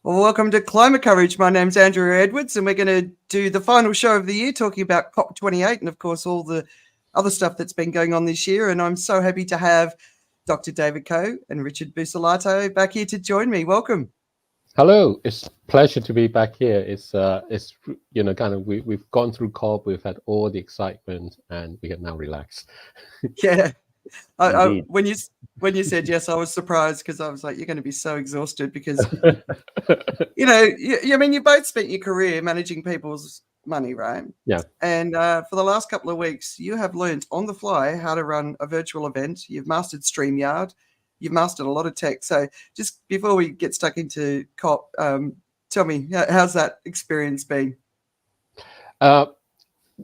Well, welcome to Climate Coverage. My name's Andrea Edwards, and we're going to do the final show of the year talking about Cop28 and, of course, all the other stuff that's been going on this year. And I'm so happy to have Dr. David Ko and Richard Busellato back here to join me. Welcome. Hello, it's a pleasure to be back here. It's we've gone through COP, we've had all the excitement, and we can now relax. Yeah. When you said yes, I was surprised because I was like, you're going to be so exhausted because, you both spent your career managing people's money, right? Yeah. And for the last couple of weeks, you have learned on the fly how to run a virtual event. You've mastered StreamYard. You've mastered a lot of tech. So just before we get stuck into COP, tell me, how's that experience been?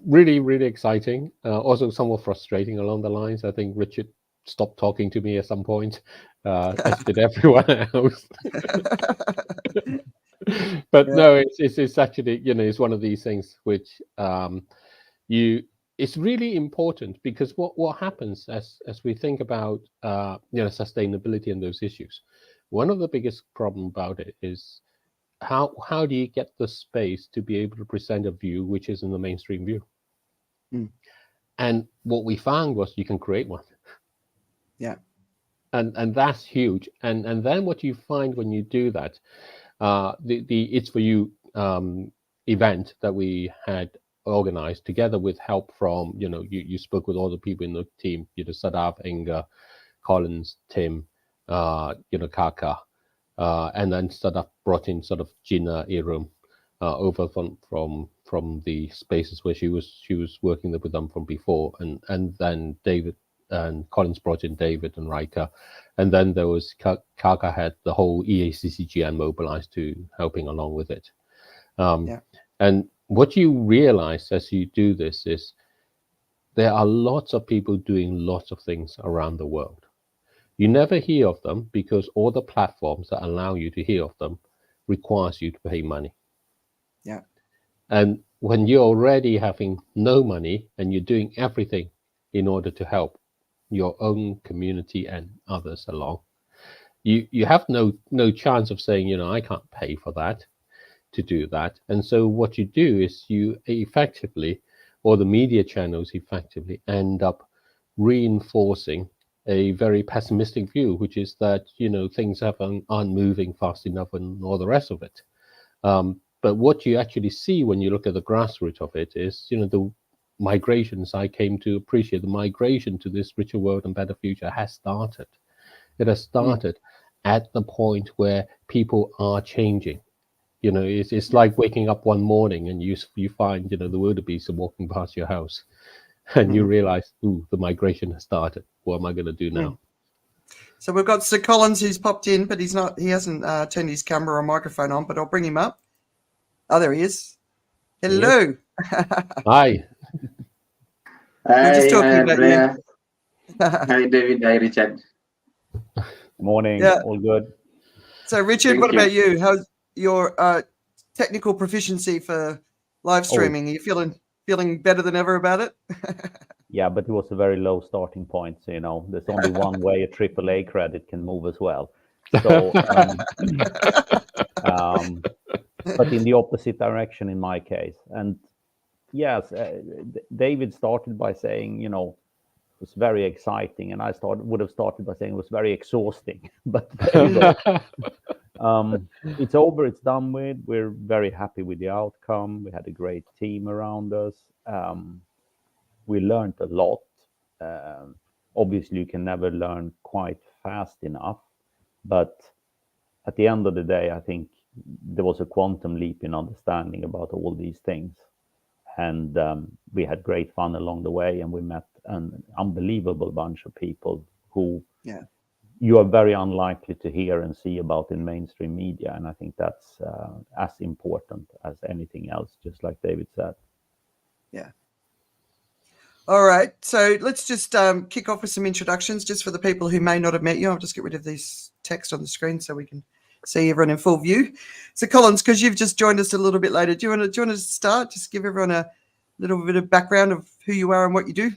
Really, really exciting. Also somewhat frustrating along the lines. I think Richard stopped talking to me at some point, as did everyone else. But no, it's actually, it's one of these things which it's really important, because what happens as we think about sustainability and those issues, one of the biggest problem about it is how do you get the space to be able to present a view which is in the mainstream view? And what we found was you can create one. Yeah. And that's huge. And then what you find when you do that, the It's For You event that we had organized together with help from, you spoke with all the people in the team, Sadaf, Inga, Collins, Tim, Kaka, and then Sadaf brought in sort of Gina Irum over from the spaces where she was working with them from before, and then David and Collins brought in David and Rika, and then there was Kaka had the whole EACCGN mobilized to helping along with it. And what you realize as you do this is there are lots of people doing lots of things around the world. You never hear of them because all the platforms that allow you to hear of them requires you to pay money. Yeah. And when you're already having no money and you're doing everything in order to help your own community and others along, you have no chance of saying, I can't pay for that, to do that. And so what you do is you effectively, or the media channels effectively, end up reinforcing a very pessimistic view, which is that, things aren't moving fast enough and all the rest of it. But what you actually see when you look at the grassroots of it is, the migrations, I came to appreciate the migration to this richer world and better future has started. It has started at the point where people are changing. It's like waking up one morning and you find, the wildebeest are walking past your house, and you realize, the migration has started. What am I going to do now? So we've got SirCollins who's popped in, but he hasn't turned his camera or microphone on, but I'll bring him up. Oh, there he is. Hello. Hi. We're just talking about you. Hi, David. Hi, Richard. Morning. Yeah. All good. So, Richard, what about you? How's your technical proficiency for live streaming? Are you feeling better than ever about it? Yeah, but it was a very low starting point. So, there's only one way a AAA credit can move as well. So, but in the opposite direction in my case. And yes, David started by saying, it was very exciting, and I would have started by saying it was very exhausting. But there you go. It's over, it's done with. We're very happy with the outcome. We had a great team around us. We learned a lot. Obviously, you can never learn quite fast enough, but at the end of the day, I think there was a quantum leap in understanding about all these things. And we had great fun along the way, and we met an unbelievable bunch of people who you are very unlikely to hear and see about in mainstream media. And I think that's as important as anything else, just like David said. Yeah. All right. So let's just kick off with some introductions just for the people who may not have met you. I'll just get rid of this text on the screen so we can see everyone in full view. So Collins, because you've just joined us a little bit later, do you want to start? Just give everyone a little bit of background of who you are and what you do.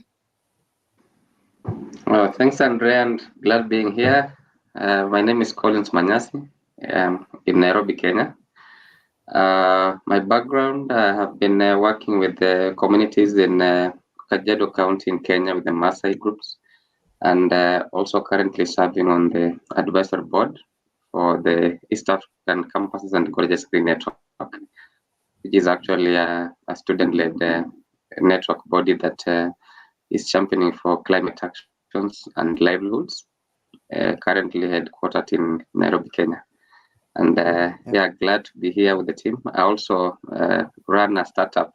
Well, thanks, Andrea, and glad being here. My name is Collins Manyasi. in Nairobi, Kenya. My background, I have been working with the communities in Kajiado County in Kenya with the Maasai groups, and also currently serving on the advisory board for the East African Campuses and Colleges Green Network, which is actually a student-led network body that is championing for climate actions and livelihoods, currently headquartered in Nairobi, Kenya. And glad to be here with the team. I also run a startup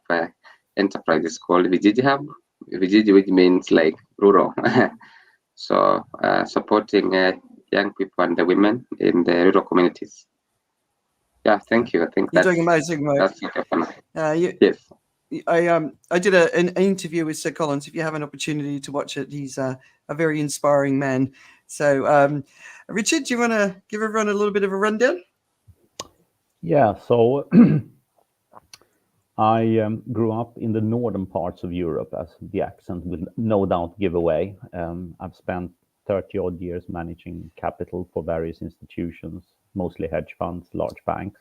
enterprise. It's called Vijiji Hub. Vijiji, which means like rural. So supporting young people and the women in the rural communities. Yeah, thank you. I think You're doing amazing work. That's okay for now. Yes. I did an interview with SirCollins. If you have an opportunity to watch it, he's a very inspiring man. So, Richard, do you want to give everyone a little bit of a rundown? Yeah, so I grew up in the northern parts of Europe, as the accent will no doubt give away. I've spent 30 odd years managing capital for various institutions, mostly hedge funds, large banks.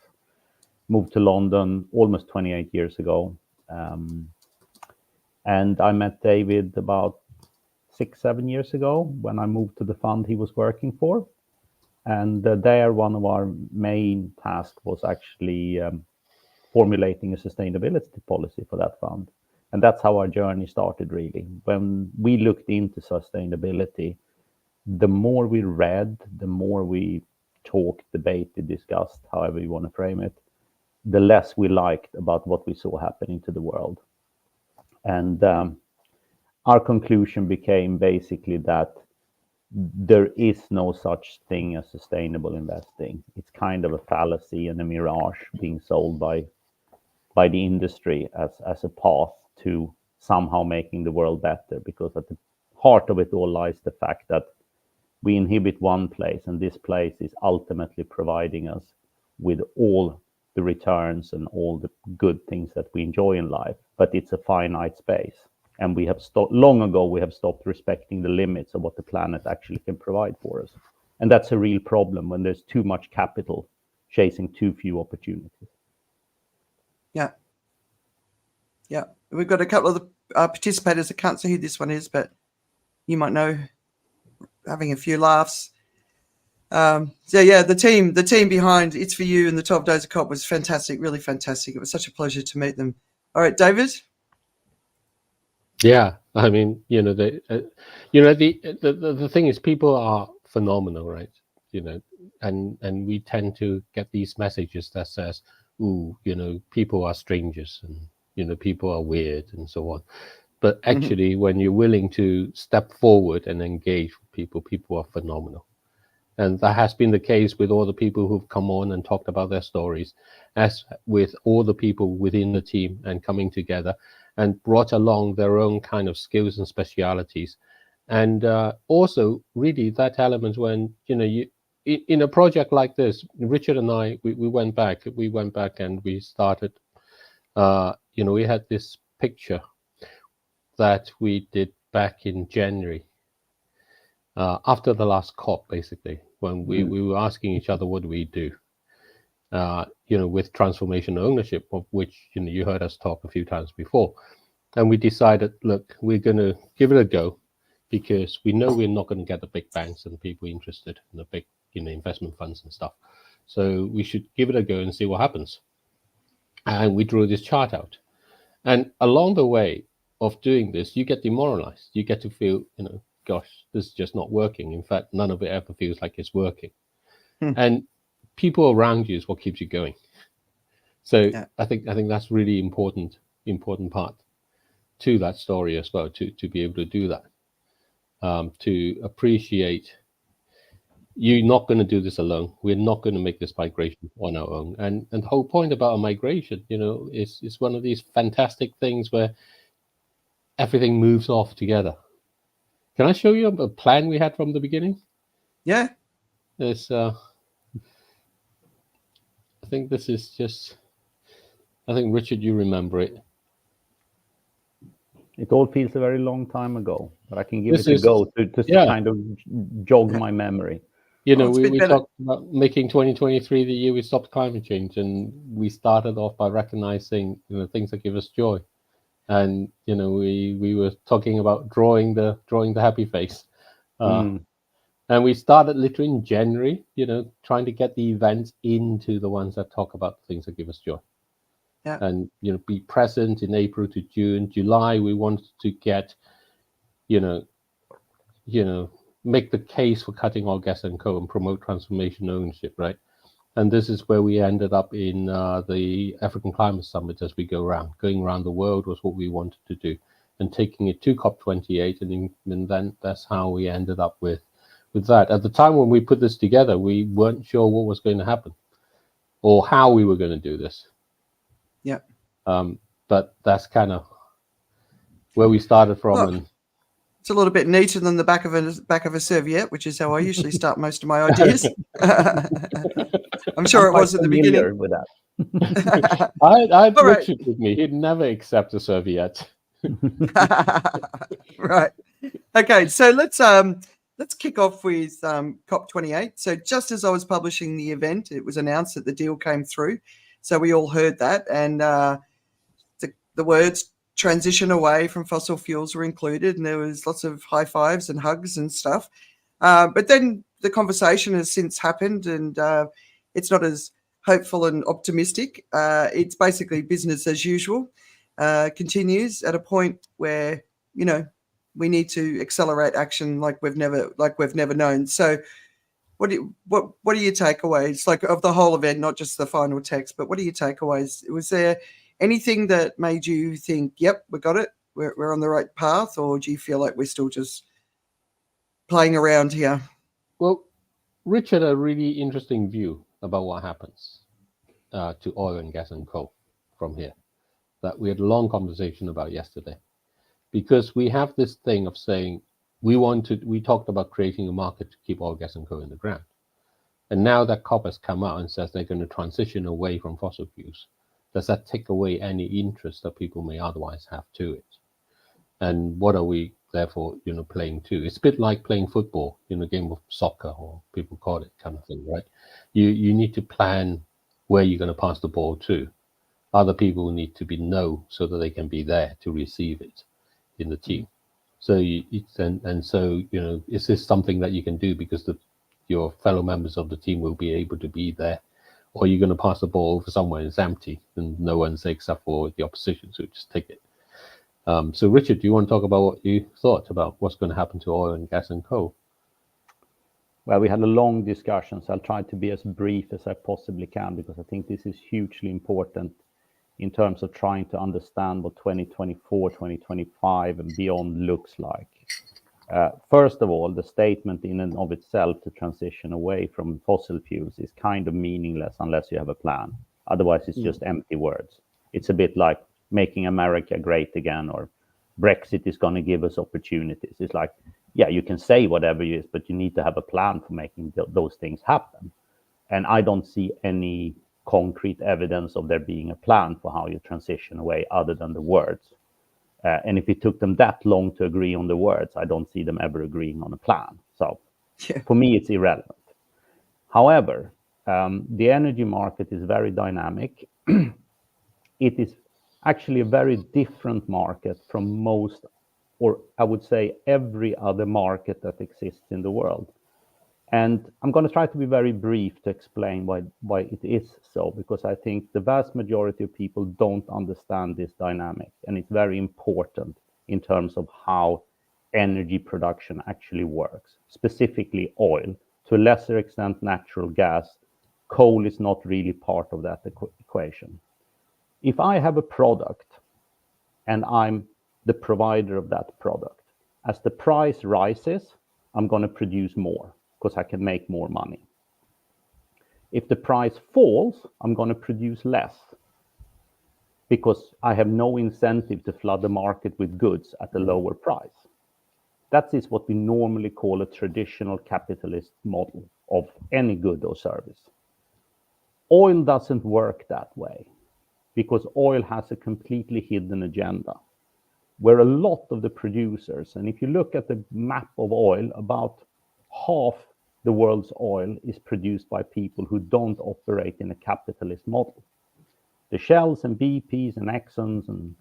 Moved to London almost 28 years ago. And I met David about 6-7 years ago when I moved to the fund he was working for. And there, one of our main tasks was actually formulating a sustainability policy for that fund. And that's how our journey started, really. When we looked into sustainability, the more we read, the more we talked, debated, discussed, however you want to frame it, the less we liked about what we saw happening to the world. And our conclusion became basically that there is no such thing as sustainable investing. It's kind of a fallacy and a mirage being sold by the industry as a path to somehow making the world better, because at the heart of it all lies the fact that we inhibit one place, and this place is ultimately providing us with all the returns and all the good things that we enjoy in life, but it's a finite space. And we have long ago, we have stopped respecting the limits of what the planet actually can provide for us. And that's a real problem when there's too much capital chasing too few opportunities. Yeah. Yeah. We've got a couple of the participators. I can't see who this one is, but you might know, having a few laughs. So yeah, the team behind It's For You and the 12 Days of Cop was fantastic, really fantastic. It was such a pleasure to meet them. All right, David. Yeah, I mean, the thing is, people are phenomenal, right? And we tend to get these messages that says, "Ooh, people are strangers, and people are weird, and so on." But actually, when you're willing to step forward and engage with people are phenomenal. And that has been the case with all the people who've come on and talked about their stories, as with all the people within the team and coming together and brought along their own kind of skills and specialities. And also really that element when, you in a project like this, Richard and I, we went back and we started, we had this picture that we did back in January, after the last COP, basically, when we were asking each other, what do we do? With transformation ownership, of which, you heard us talk a few times before. And we decided, look, we're going to give it a go, because we know we're not going to get the big banks and people interested in the big, investment funds and stuff. So we should give it a go and see what happens. And we drew this chart out. And along the way of doing this, you get demoralized. You get to feel, gosh, this is just not working. In fact, none of it ever feels like it's working. And people around you is what keeps you going. So yeah. I think that's really important part to that story as well, to be able to do that, to appreciate you're not going to do this alone. We're not going to make this migration on our own. And the whole point about a migration, is one of these fantastic things where everything moves off together. Can I show you a plan we had from the beginning? Yeah. There's, I think this is just, I think, Richard, you remember it. It all feels a very long time ago, but I can give it a go to kind of jog my memory. You know, it's been we better. talked about making 2023 the year we stopped climate change, and we started off by recognizing, you know, things that give us joy. And you know, we were talking about drawing the happy face, and we started literally in January. You know, trying to get the events into the ones that talk about the things that give us joy. Yeah. And you know, be present in April to June, July. We wanted to get, you know, make the case for cutting oil, gas, and coal and promote transformation ownership, right? And this is where we ended up in the African Climate Summit as we go around. Going around the world was what we wanted to do, and taking it to Cop28, and then that's how we ended up with that. At the time when we put this together, we weren't sure what was going to happen or how we were going to do this. Yeah. But that's kind of where we started from. Well, and it's a little bit neater than the back of a serviette, which is how I usually start most of my ideas. I'm sure it was at the beginning. With that. I had All right. Richard with me. He'd never accept a serviette. Right. Okay. So let's kick off with COP28. So just as I was publishing the event, it was announced that the deal came through. So we all heard that, and the words transition away from fossil fuels were included, and there was lots of high fives and hugs and stuff. But then the conversation has since happened, and it's not as hopeful and optimistic. It's basically business as usual. Continues at a point where, you know, we need to accelerate action like we've never known. So what are your takeaways, like, of the whole event, not just the final text, but what are your takeaways? Was there anything that made you think, yep, we got it, we're on the right path, or do you feel like we're still just playing around here? Well, Richard had a really interesting view about what happens to oil and gas and coal from here that we had a long conversation about yesterday, because we have this thing of saying we talked about creating a market to keep oil, gas, and coal in the ground. And now that COP has come out and says they're going to transition away from fossil fuels, does that take away any interest that people may otherwise have to it? And what are we therefore, you know, playing to? It's a bit like playing football, you know, a game of soccer, or people call it, kind of thing, right? You need to plan where you're going to pass the ball to. Other people need to know so that they can be there to receive it in the team. So so, you know, is this something that you can do because your fellow members of the team will be able to be there? Or you're going to pass the ball over somewhere and it's empty and no one's there except for the opposition, so just take it. So Richard, do you want to talk about what you thought about what's going to happen to oil and gas and coal? Well, we had a long discussion, so I'll try to be as brief as I possibly can, because I think this is hugely important in terms of trying to understand what 2024, 2025 and beyond looks like. First of all, the statement in and of itself to transition away from fossil fuels is kind of meaningless unless you have a plan. Otherwise, it's just empty words. It's a bit like making America great again, or Brexit is going to give us opportunities. It's like, yeah, you can say whatever it is, but you need to have a plan for making those things happen. And I don't see any concrete evidence of there being a plan for how you transition away other than the words. And if it took them that long to agree on the words, I don't see them ever agreeing on a plan. So for me, it's irrelevant. However, the energy market is very dynamic. It is actually a very different market from most, or I would say every other market that exists in the world. And I'm going to try to be very brief to explain why it is so, because I think the vast majority of people don't understand this dynamic, and it's very important in terms of how energy production actually works, specifically oil, to a lesser extent natural gas. Coal is not really part of that equation. If I have a product and I'm the provider of that product, as the price rises, I'm going to produce more, because I can make more money. If the price falls, I'm going to produce less, because I have no incentive to flood the market with goods at a lower price. That is what we normally call a traditional capitalist model of any good or service. Oil doesn't work that way, because oil has a completely hidden agenda, where a lot of the producers, and if you look at the map of oil, about half the world's oil is produced by people who don't operate in a capitalist model. The Shells and BPs and Exxons and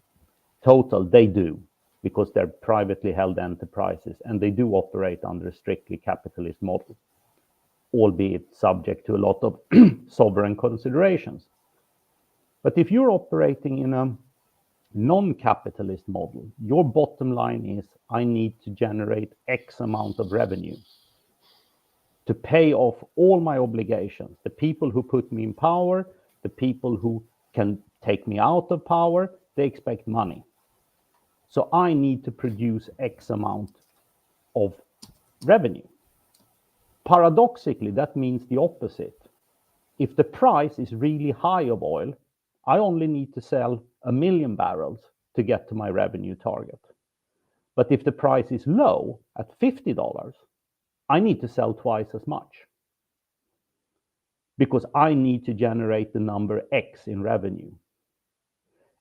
Total, they do, because they're privately held enterprises, and they do operate under a strictly capitalist model, albeit subject to a lot of sovereign considerations. But if you're operating in a non-capitalist model, your bottom line is, I need to generate X amount of revenue to pay off all my obligations. The people who put me in power, the people who can take me out of power, they expect money. So I need to produce X amount of revenue. Paradoxically, that means the opposite. If the price is really high of oil, I only need to sell 1 million barrels to get to my revenue target. But if the price is low at $50, I need to sell twice as much, because I need to generate the number X in revenue.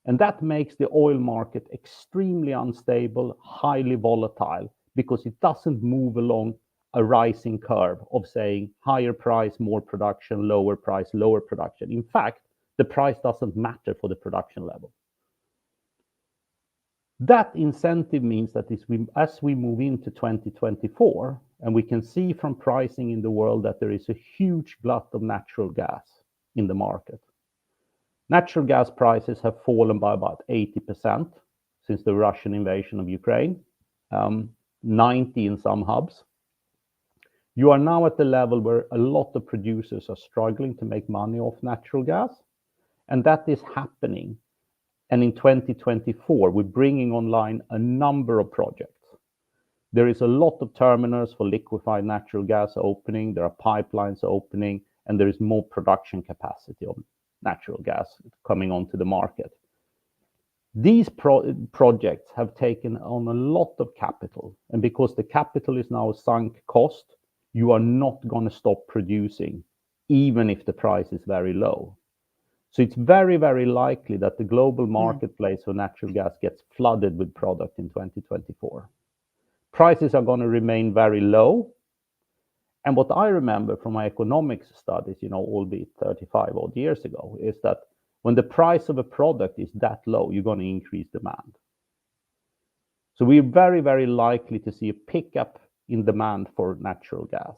And that makes the oil market extremely unstable, highly volatile, because it doesn't move along a rising curve of saying higher price, more production, lower price, lower production. In fact, the price doesn't matter for the production level. That incentive means that as we move into 2024, and we can see from pricing in the world that there is a huge glut of natural gas in the market. Natural gas prices have fallen by about 80% since the Russian invasion of Ukraine, 90 in some hubs. You are now at the level where a lot of producers are struggling to make money off natural gas, and that is happening. And in 2024, we're bringing online a number of projects. There is a lot of terminals for liquefied natural gas opening, there are pipelines opening, and there is more production capacity of natural gas coming onto the market. These projects have taken on a lot of capital, and because the capital is now a sunk cost, you are not going to stop producing, even if the price is very low. So it's very, very likely that the global marketplace for natural gas gets flooded with product in 2024. Prices are going to remain very low. And what I remember from my economics studies, albeit 35 odd years ago, is that when the price of a product is that low, you're going to increase demand. So we're very, very likely to see a pickup in demand for natural gas,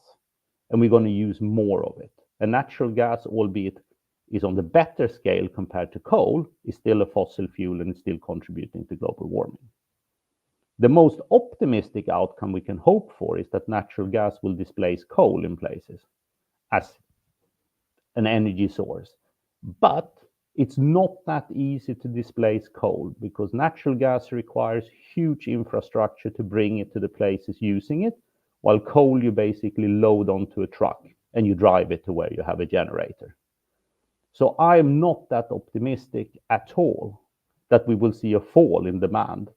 and we're going to use more of it. And natural gas, albeit is on the better scale compared to coal, is still a fossil fuel and is still contributing to global warming. The most optimistic outcome we can hope for is that natural gas will displace coal in places as an energy source. But it's not that easy to displace coal, because natural gas requires huge infrastructure to bring it to the places using it, while coal you basically load onto a truck and you drive it to where you have a generator. So I am not that optimistic at all that we will see a fall in demand.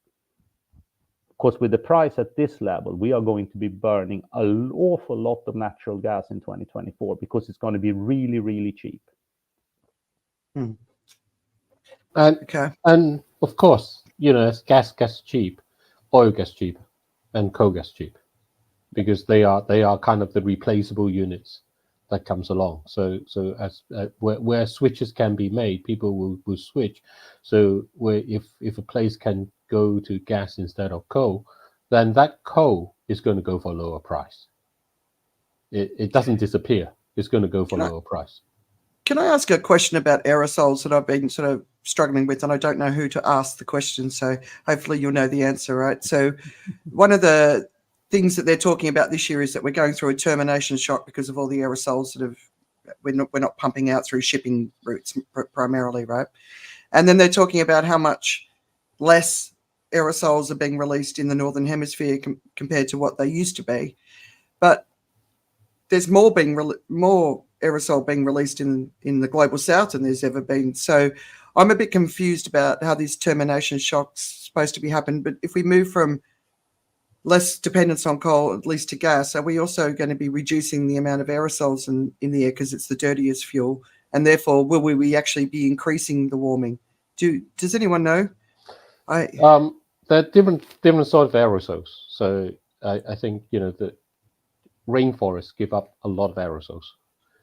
Because with the price at this level, we are going to be burning an awful lot of natural gas in 2024, because it's going to be really, really cheap. And of course, as gas gets cheap, oil gets cheap, and coal gets cheap, because they are kind of the replaceable units that comes along. So as where switches can be made, people will switch. So if a place can go to gas instead of coal, then that coal is going to go for a lower price. It doesn't disappear. It's going to go for a lower price. Can I ask a question about aerosols that I've been sort of struggling with, and I don't know who to ask the question, so hopefully you'll know the answer, right? So one of the things that they're talking about this year is that we're going through a termination shock because of all the aerosols that we're not pumping out through shipping routes primarily, right? And then they're talking about how much less aerosols are being released in the Northern Hemisphere compared to what they used to be. But there's more aerosol being released in the global south than there's ever been. So I'm a bit confused about how this termination shock's supposed to be happening. But if we move from less dependence on coal, at least to gas, are we also going to be reducing the amount of aerosols in the air because it's the dirtiest fuel? And therefore, will we actually be increasing the warming? Does anyone know? There are different sort of aerosols. So I think that rainforests give up a lot of aerosols.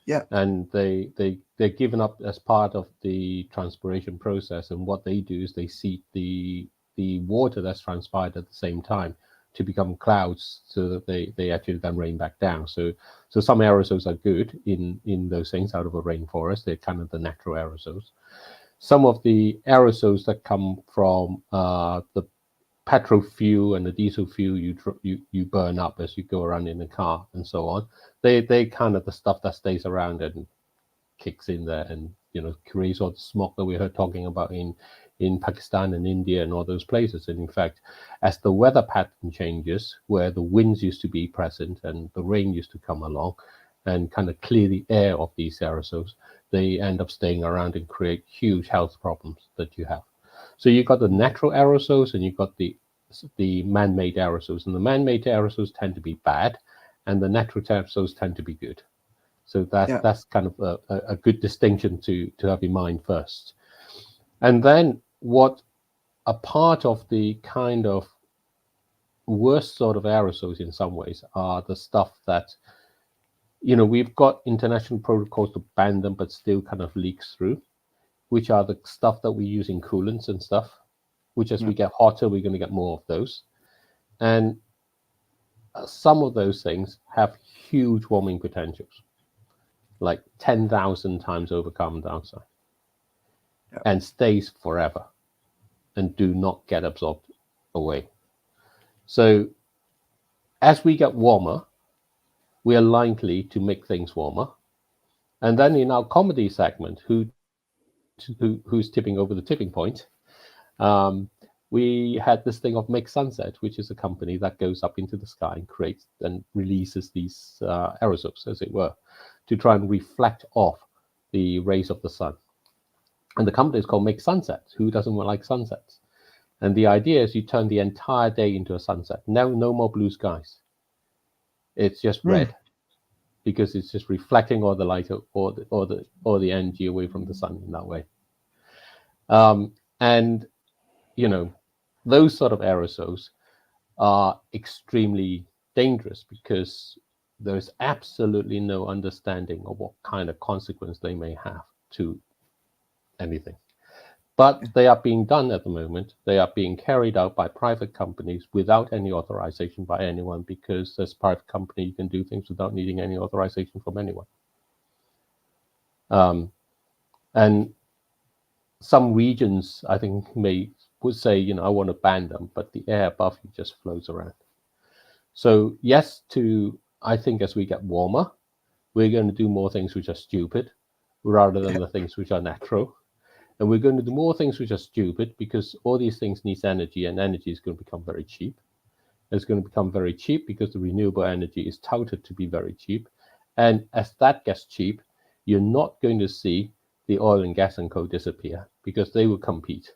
Yeah. And they're given up as part of the transpiration process. And what they do is they seep the water that's transpired at the same time to become clouds, so that they actually then rain back down. So some aerosols are good in those things out of a rainforest. They're kind of the natural aerosols. Some of the aerosols that come from the petrol fuel and the diesel fuel you burn up as you go around in the car and so on, they kind of the stuff that stays around and kicks in there and creates all the smoke that we heard talking about in Pakistan and India and all those places. And in fact, as the weather pattern changes, where the winds used to be present and the rain used to come along and kind of clear the air of these aerosols, they end up staying around and create huge health problems that you have. So you've got the natural aerosols and you've got the man-made aerosols, and the man-made aerosols tend to be bad and the natural aerosols tend to be good. So that's kind of a good distinction to have in mind first. And then what a part of the kind of worst sort of aerosols in some ways are the stuff that, we've got international protocols to ban them, but still kind of leaks through, which are the stuff that we use in coolants and stuff, which as we get hotter, we're going to get more of those. And some of those things have huge warming potentials, like 10,000 times over carbon dioxide, and stays forever and do not get absorbed away. So as we get warmer, we are likely to make things warmer. And then in our comedy segment, who's tipping over the tipping point, we had this thing of Make Sunset, which is a company that goes up into the sky and creates and releases these aerosols, as it were, to try and reflect off the rays of the sun. And the company is called Make Sunsets. Who doesn't like sunsets? And the idea is you turn the entire day into a sunset. No more blue skies. It's just red, because it's just reflecting all the light or the energy away from the sun in that way. And those sort of aerosols are extremely dangerous because there's absolutely no understanding of what kind of consequence they may have to anything. But they are being done at the moment. They are being carried out by private companies without any authorization by anyone, because as a private company, you can do things without needing any authorization from anyone. And some regions, I think, would say, I want to ban them, but the air above you just flows around. So yes, I think as we get warmer, we're going to do more things which are stupid rather than the things which are natural. And we're going to do more things which are stupid because all these things need energy, and energy is going to become very cheap. It's going to become very cheap because the renewable energy is touted to be very cheap. And as that gets cheap, you're not going to see the oil and gas and coal disappear, because they will compete.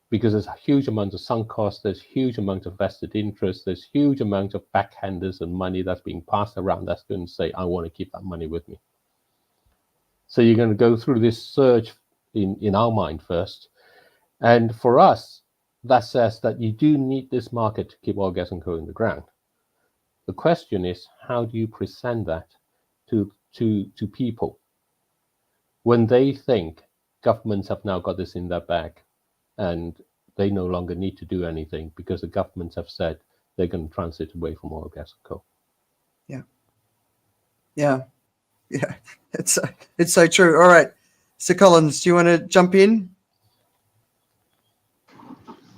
Because there's a huge amount of sunk costs, there's huge amount of vested interest, there's huge amount of backhanders and money that's being passed around that's going to say, I want to keep that money with me. So you're going to go through this surge in our mind first. And for us, that says that you do need this market to keep oil, gas, and coal in the ground. The question is, how do you present that to people when they think governments have now got this in their bag and they no longer need to do anything because the governments have said they're going to transit away from oil, gas, and coal? Yeah. It's so true. All right, SirCollins, do you want to jump in?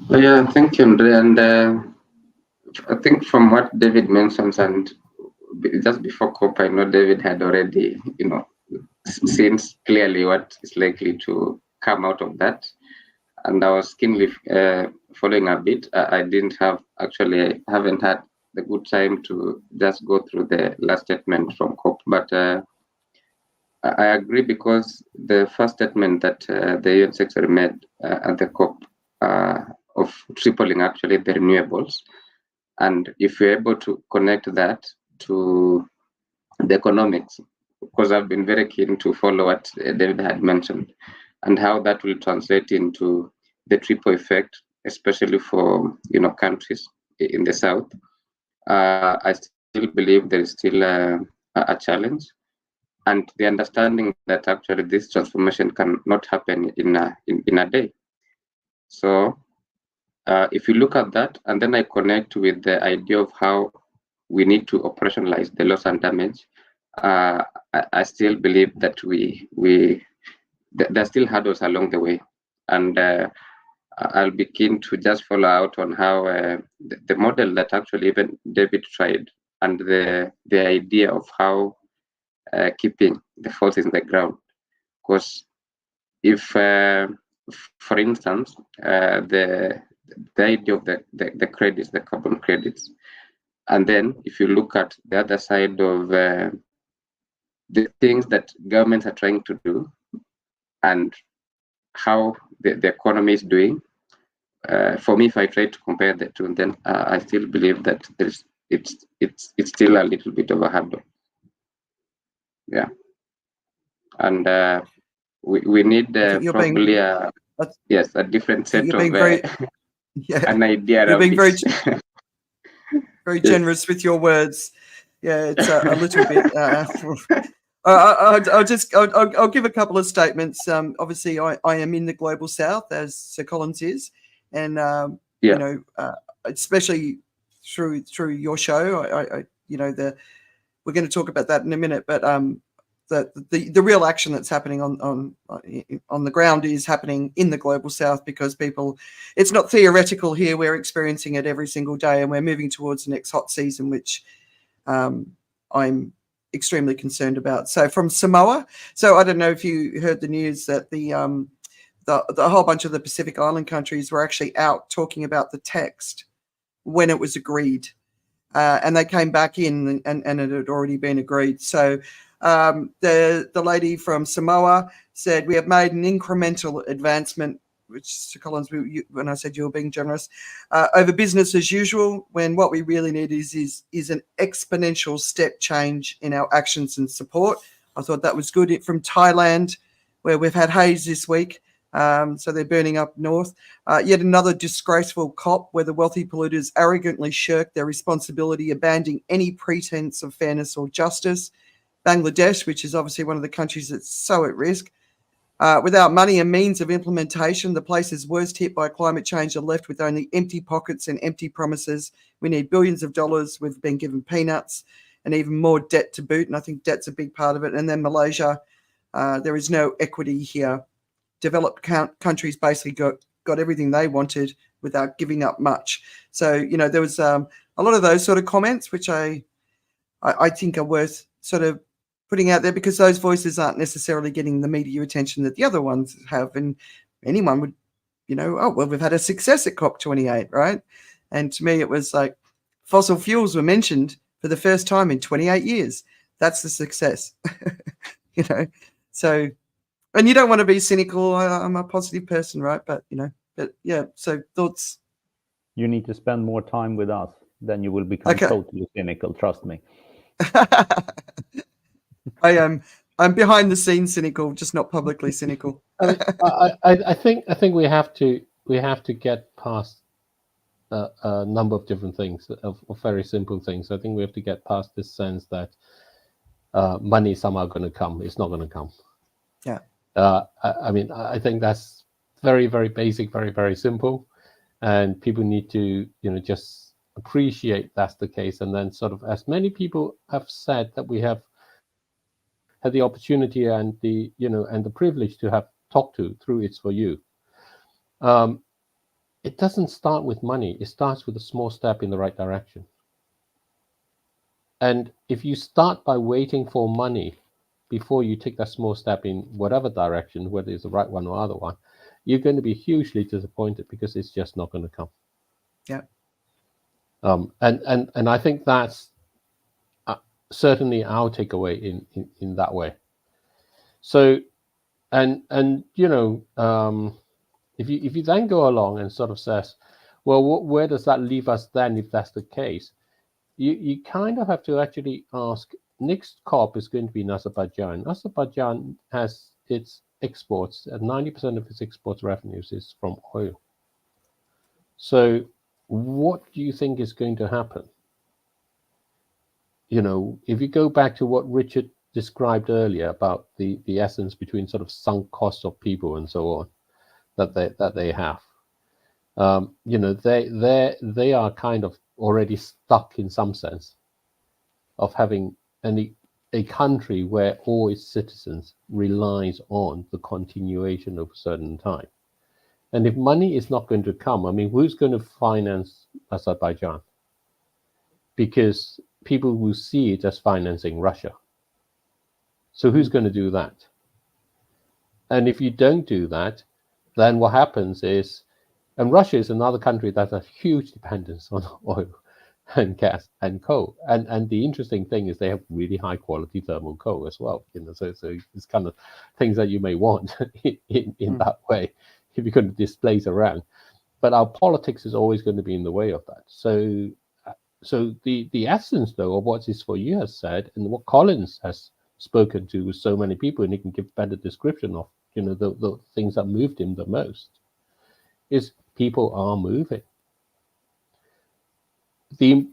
Yeah, thank you, Andrea. And I think from what David mentions, and just before COP, I know David had already, seen clearly what is likely to come out of that. And I was keenly following a bit. I haven't had the good time to just go through the last statement from COP, but I agree, because the first statement that the UN Secretary made at the COP of tripling actually the renewables, and if you're able to connect that to the economics, because I've been very keen to follow what David had mentioned and how that will translate into the triple effect, especially for countries in the south. I still still believe there is still a challenge, and the understanding that actually this transformation cannot happen in a day. So if you look at that, and then I connect with the idea of how we need to operationalize the loss and damage, I still believe that there's still hurdles along the way, and I'll begin to just follow out on how the model that actually even David tried, and the idea of how keeping the forces in the ground. Because if, for instance, the idea of the credits, the carbon credits, and then if you look at the other side of the things that governments are trying to do, and how the economy is doing, for me, if I try to compare the two, then I still believe that it's still a little bit of a hurdle. Yeah, and we need probably a different set of an idea. You're being very generous with your words. Yeah, it's a little bit. I'll give a couple of statements. Obviously, I am in the global south, as SirCollins is, and you know, especially through your show, we're going to talk about that in a minute, but the real action that's happening on the ground is happening in the global south, because it's not theoretical here. We're experiencing it every single day, and we're moving towards the next hot season, which I'm extremely concerned about. So from Samoa, so I don't know if you heard the news that the whole bunch of the Pacific Island countries were actually out talking about the text when it was agreed, and they came back in and it had already been agreed. So the lady from Samoa said, "We have made an incremental advancement," which, SirCollins, when I said you were being generous, over business as usual, when what we really need is an exponential step change in our actions and support. I thought that was good. From Thailand, where we've had haze this week, so they're burning up north. Yet another disgraceful COP where the wealthy polluters arrogantly shirk their responsibility, abandoning any pretense of fairness or justice. Bangladesh, which is obviously one of the countries that's so at risk. Without money and means of implementation, the places worst hit by climate change are left with only empty pockets and empty promises. We need billions of dollars. We've been given peanuts and even more debt to boot, and I think debt's a big part of it. And then Malaysia, there is no equity here. Developed countries basically got everything they wanted without giving up much. So, there was a lot of those sort of comments, which I think are worth sort of putting out there, because those voices aren't necessarily getting the media attention that the other ones have. And anyone would, oh, well, we've had a success at Cop28, right? And to me, it was like fossil fuels were mentioned for the first time in 28 years. That's the success, So, and you don't want to be cynical. I'm a positive person, right? But yeah. So thoughts. You need to spend more time with us, then you will become totally cynical. Trust me. I'm behind the scenes cynical, just not publicly cynical. I think we have to get past a number of different things, of very simple things. I think we have to get past this sense that money is somehow going to come. It's not going to come. Yeah. I think that's very, very basic, very, very simple, and people need to just appreciate that's the case. And then sort of, as many people have said, that we have had the opportunity and the privilege to have talked to through It's For You. It doesn't start with money. It starts with a small step in the right direction. And if you start by waiting for money before you take that small step in whatever direction, whether it's the right one or other one, you're going to be hugely disappointed, because it's just not going to come. Yeah. And I think that's certainly our takeaway in that way. So, and if you then go along and sort of says, well, where does that leave us then if that's the case? You kind of have to actually ask. Next COP is going to be in Azerbaijan. Azerbaijan has its exports, and 90% of its export revenues is from oil. So what do you think is going to happen? if you go back to what Richard described earlier about the essence between sort of sunk costs of people and so on that they have, they are kind of already stuck in some sense of having a country where all its citizens relies on the continuation of a certain time. And if money is not going to come, I mean, who's going to finance Azerbaijan? Because people will see it as financing Russia. So who's going to do that? And if you don't do that, then what happens is, and Russia is another country that has huge dependence on oil and gas and coal. And the interesting thing is they have really high quality thermal coal as well. So it's kind of things that you may want in that way if you're going to displace around. But our politics is always going to be in the way of that. So the essence, though, of what Is4U has said and what Collins has spoken to with so many people, and he can give better description of, the things that moved him the most, is people are moving. The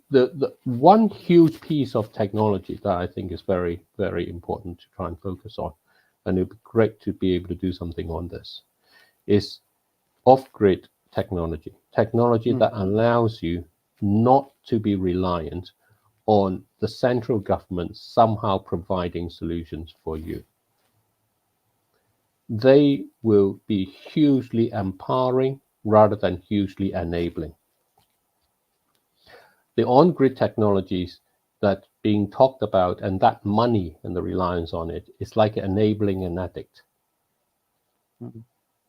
one huge piece of technology that I think is very, very important to try and focus on, and it would be great to be able to do something on this, is off-grid technology that allows you not to be reliant on the central government somehow providing solutions for you. They will be hugely empowering rather than hugely enabling. The on-grid technologies that being talked about and that money and the reliance on it is like enabling an addict.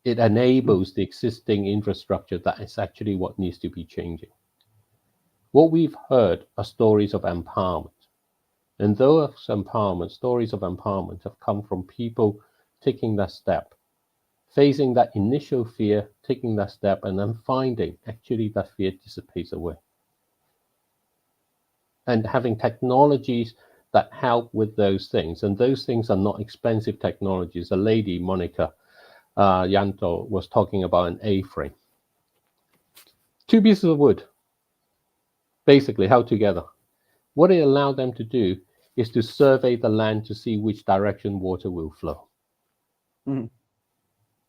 It enables the existing infrastructure that is actually what needs to be changing. What we've heard are stories of empowerment. And those stories of empowerment have come from people taking that step, facing that initial fear, taking that step, and then finding actually that fear dissipates away. And having technologies that help with those things. And those things are not expensive technologies. A lady, Monica Yanto, was talking about an A-frame. 2 pieces of wood, basically held together. What it allowed them to do is to survey the land to see which direction water will flow.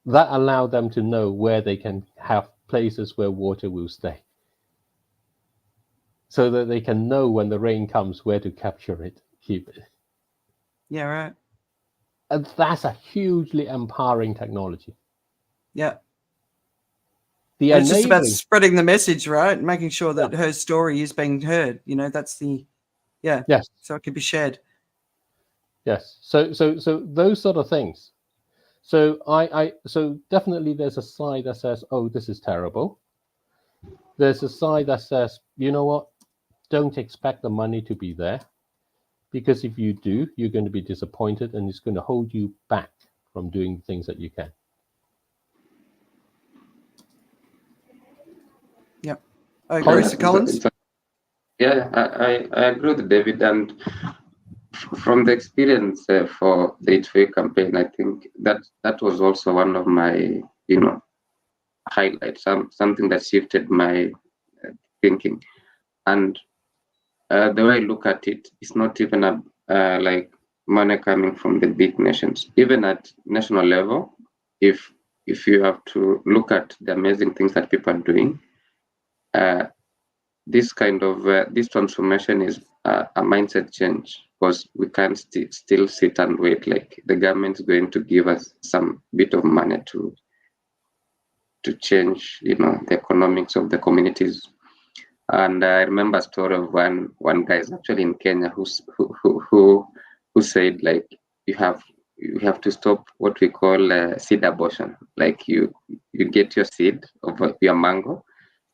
That allowed them to know where they can have places where water will stay, so that they can know when the rain comes where to capture it, keep it. Yeah, right. And that's a hugely empowering technology. Yeah. The It's just about enabling, spreading the message, right? Making sure that her story is being heard. That's yes, so it can be shared. yes. So those sort of things. So so definitely there's a side that says, oh, this is terrible. There's a side that says, you know what? Don't expect the money to be there, because if you do, you're going to be disappointed, and it's going to hold you back from doing the things that you can. Yep. I agree, SirCollins. Yeah, I agree with David, and from the experience for the It's4U campaign, I think that was also one of my highlights, something that shifted my thinking. And the way I look at it, it's not even like money coming from the big nations. Even at national level, if you have to look at the amazing things that people are doing, this kind of this transformation is a mindset change, because we can't still sit and wait. Like, the government is going to give us some bit of money to change, the economics of the communities. And I remember a story of one guy is actually in Kenya who said, like, you have to stop what we call seed abortion. Like, you get your seed of your mango,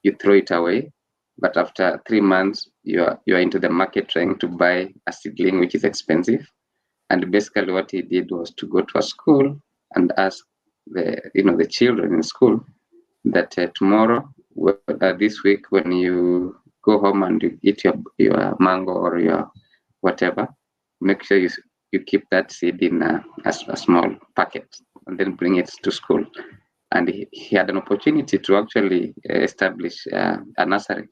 you throw it away, but after 3 months you are into the market trying to buy a seedling which is expensive. And basically what he did was to go to a school and ask the children in school that tomorrow, this week, when you go home and you eat your mango or your whatever, make sure you keep that seed in a small packet and then bring it to school. And he had an opportunity to actually establish a nursery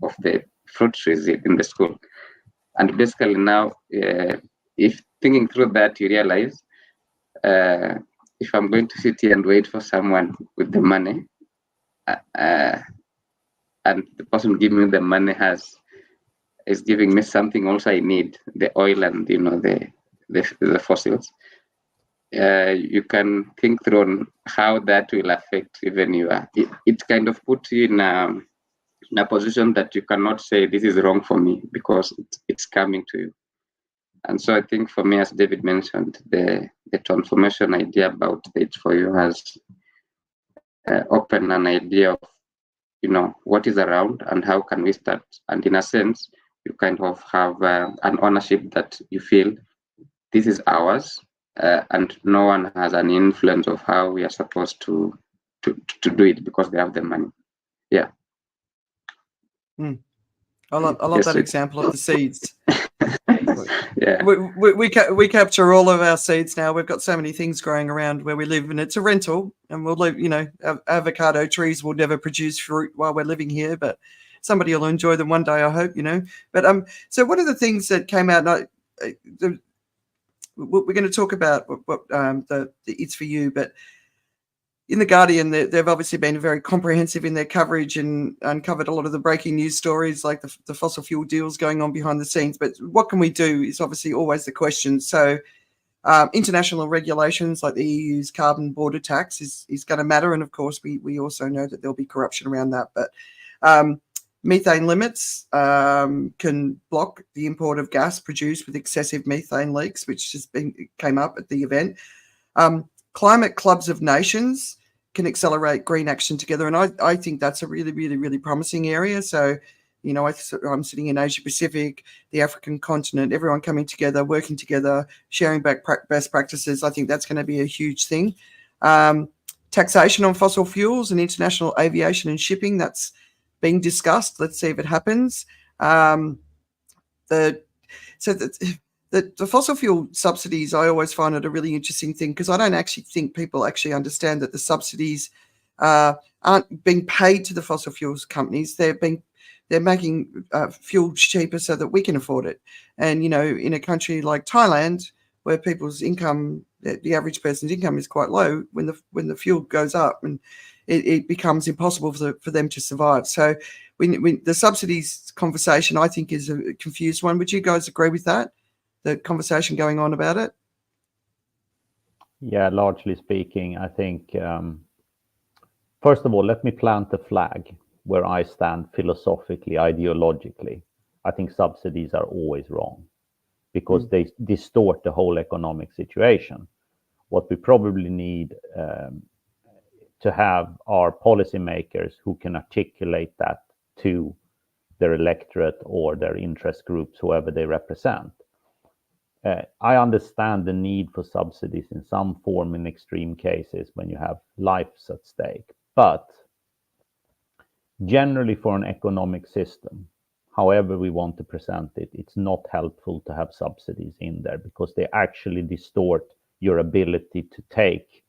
of the fruit trees in the school. And basically now, if thinking through that, you realize if I'm going to sit here and wait for someone with the money, and the person giving me the money is giving me something also I need, the oil and the fossils. You can think through on how that will affect even you. It kind of puts you in a position that you cannot say this is wrong for me because it's coming to you. And so I think for me, as David mentioned, the transformation idea about the It's For You has opened an idea of what is around and how can we start. And in a sense, you kind of have an ownership that you feel this is ours, and no one has an influence of how we are supposed to do it because they have the money. Yeah. I love that example of the seeds. Yeah. We capture all of our seeds now. We've got so many things growing around where we live, and it's a rental, and we'll live, avocado trees will never produce fruit while we're living here, but somebody will enjoy them one day, I hope, But so one of the things that came out, we're going to talk about what the It's For You, but in The Guardian, they've obviously been very comprehensive in their coverage and uncovered a lot of the breaking news stories, like the fossil fuel deals going on behind the scenes. But what can we do is obviously always the question. So international regulations like the EU's carbon border tax is going to matter. And of course, we also know that there'll be corruption around that. But methane limits can block the import of gas produced with excessive methane leaks, which came up at the event. Climate clubs of nations can accelerate green action together. And I think that's a really, really, really promising area. So, I'm sitting in Asia Pacific, the African continent, everyone coming together, working together, sharing best practices. I think that's going to be a huge thing. Taxation on fossil fuels and international aviation and shipping, that's being discussed. Let's see if it happens. The fossil fuel subsidies, I always find it a really interesting thing because I don't actually think people actually understand that the subsidies aren't being paid to the fossil fuels companies. They're making fuel cheaper so that we can afford it. And, in a country like Thailand, where people's income, the average person's income is quite low, when the fuel goes up, and it becomes impossible for them to survive. So the subsidies conversation, I think, is a confused one. Would you guys agree with that? The conversation going on about it? Yeah, largely speaking, I think, first of all, let me plant the flag where I stand philosophically, ideologically. I think subsidies are always wrong because they distort the whole economic situation. What we probably need to have are policymakers who can articulate that to their electorate or their interest groups, whoever they represent. I understand the need for subsidies in some form in extreme cases when you have lives at stake. But generally for an economic system, however we want to present it, it's not helpful to have subsidies in there because they actually distort your ability to take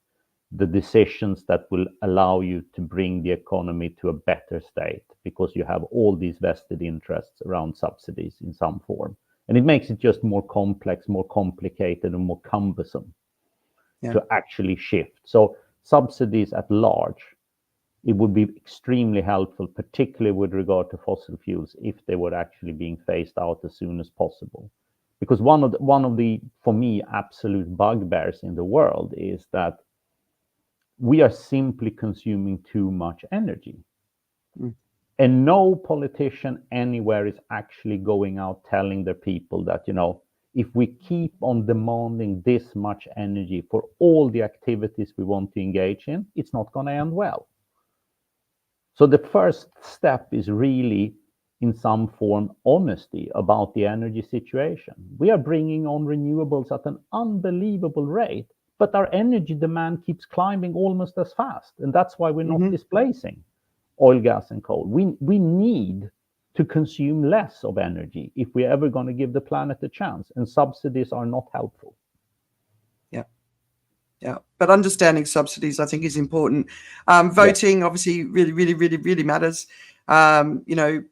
the decisions that will allow you to bring the economy to a better state because you have all these vested interests around subsidies in some form. And it makes it just more complex, more complicated, and more cumbersome to actually shift. So subsidies at large, it would be extremely helpful, particularly with regard to fossil fuels, if they were actually being phased out as soon as possible. Because one of the, for me, absolute bugbears in the world is that we are simply consuming too much energy. And no politician anywhere is actually going out telling their people that, if we keep on demanding this much energy for all the activities we want to engage in, it's not going to end well. So the first step is really, in some form, honesty about the energy situation. We are bringing on renewables at an unbelievable rate, but our energy demand keeps climbing almost as fast. And that's why we're not displacing oil, gas, and coal. We need to consume less of energy if we're ever going to give the planet a chance, and subsidies are not helpful. Yeah, but understanding subsidies, I think, is important. Voting, obviously, really, really, really, really matters. People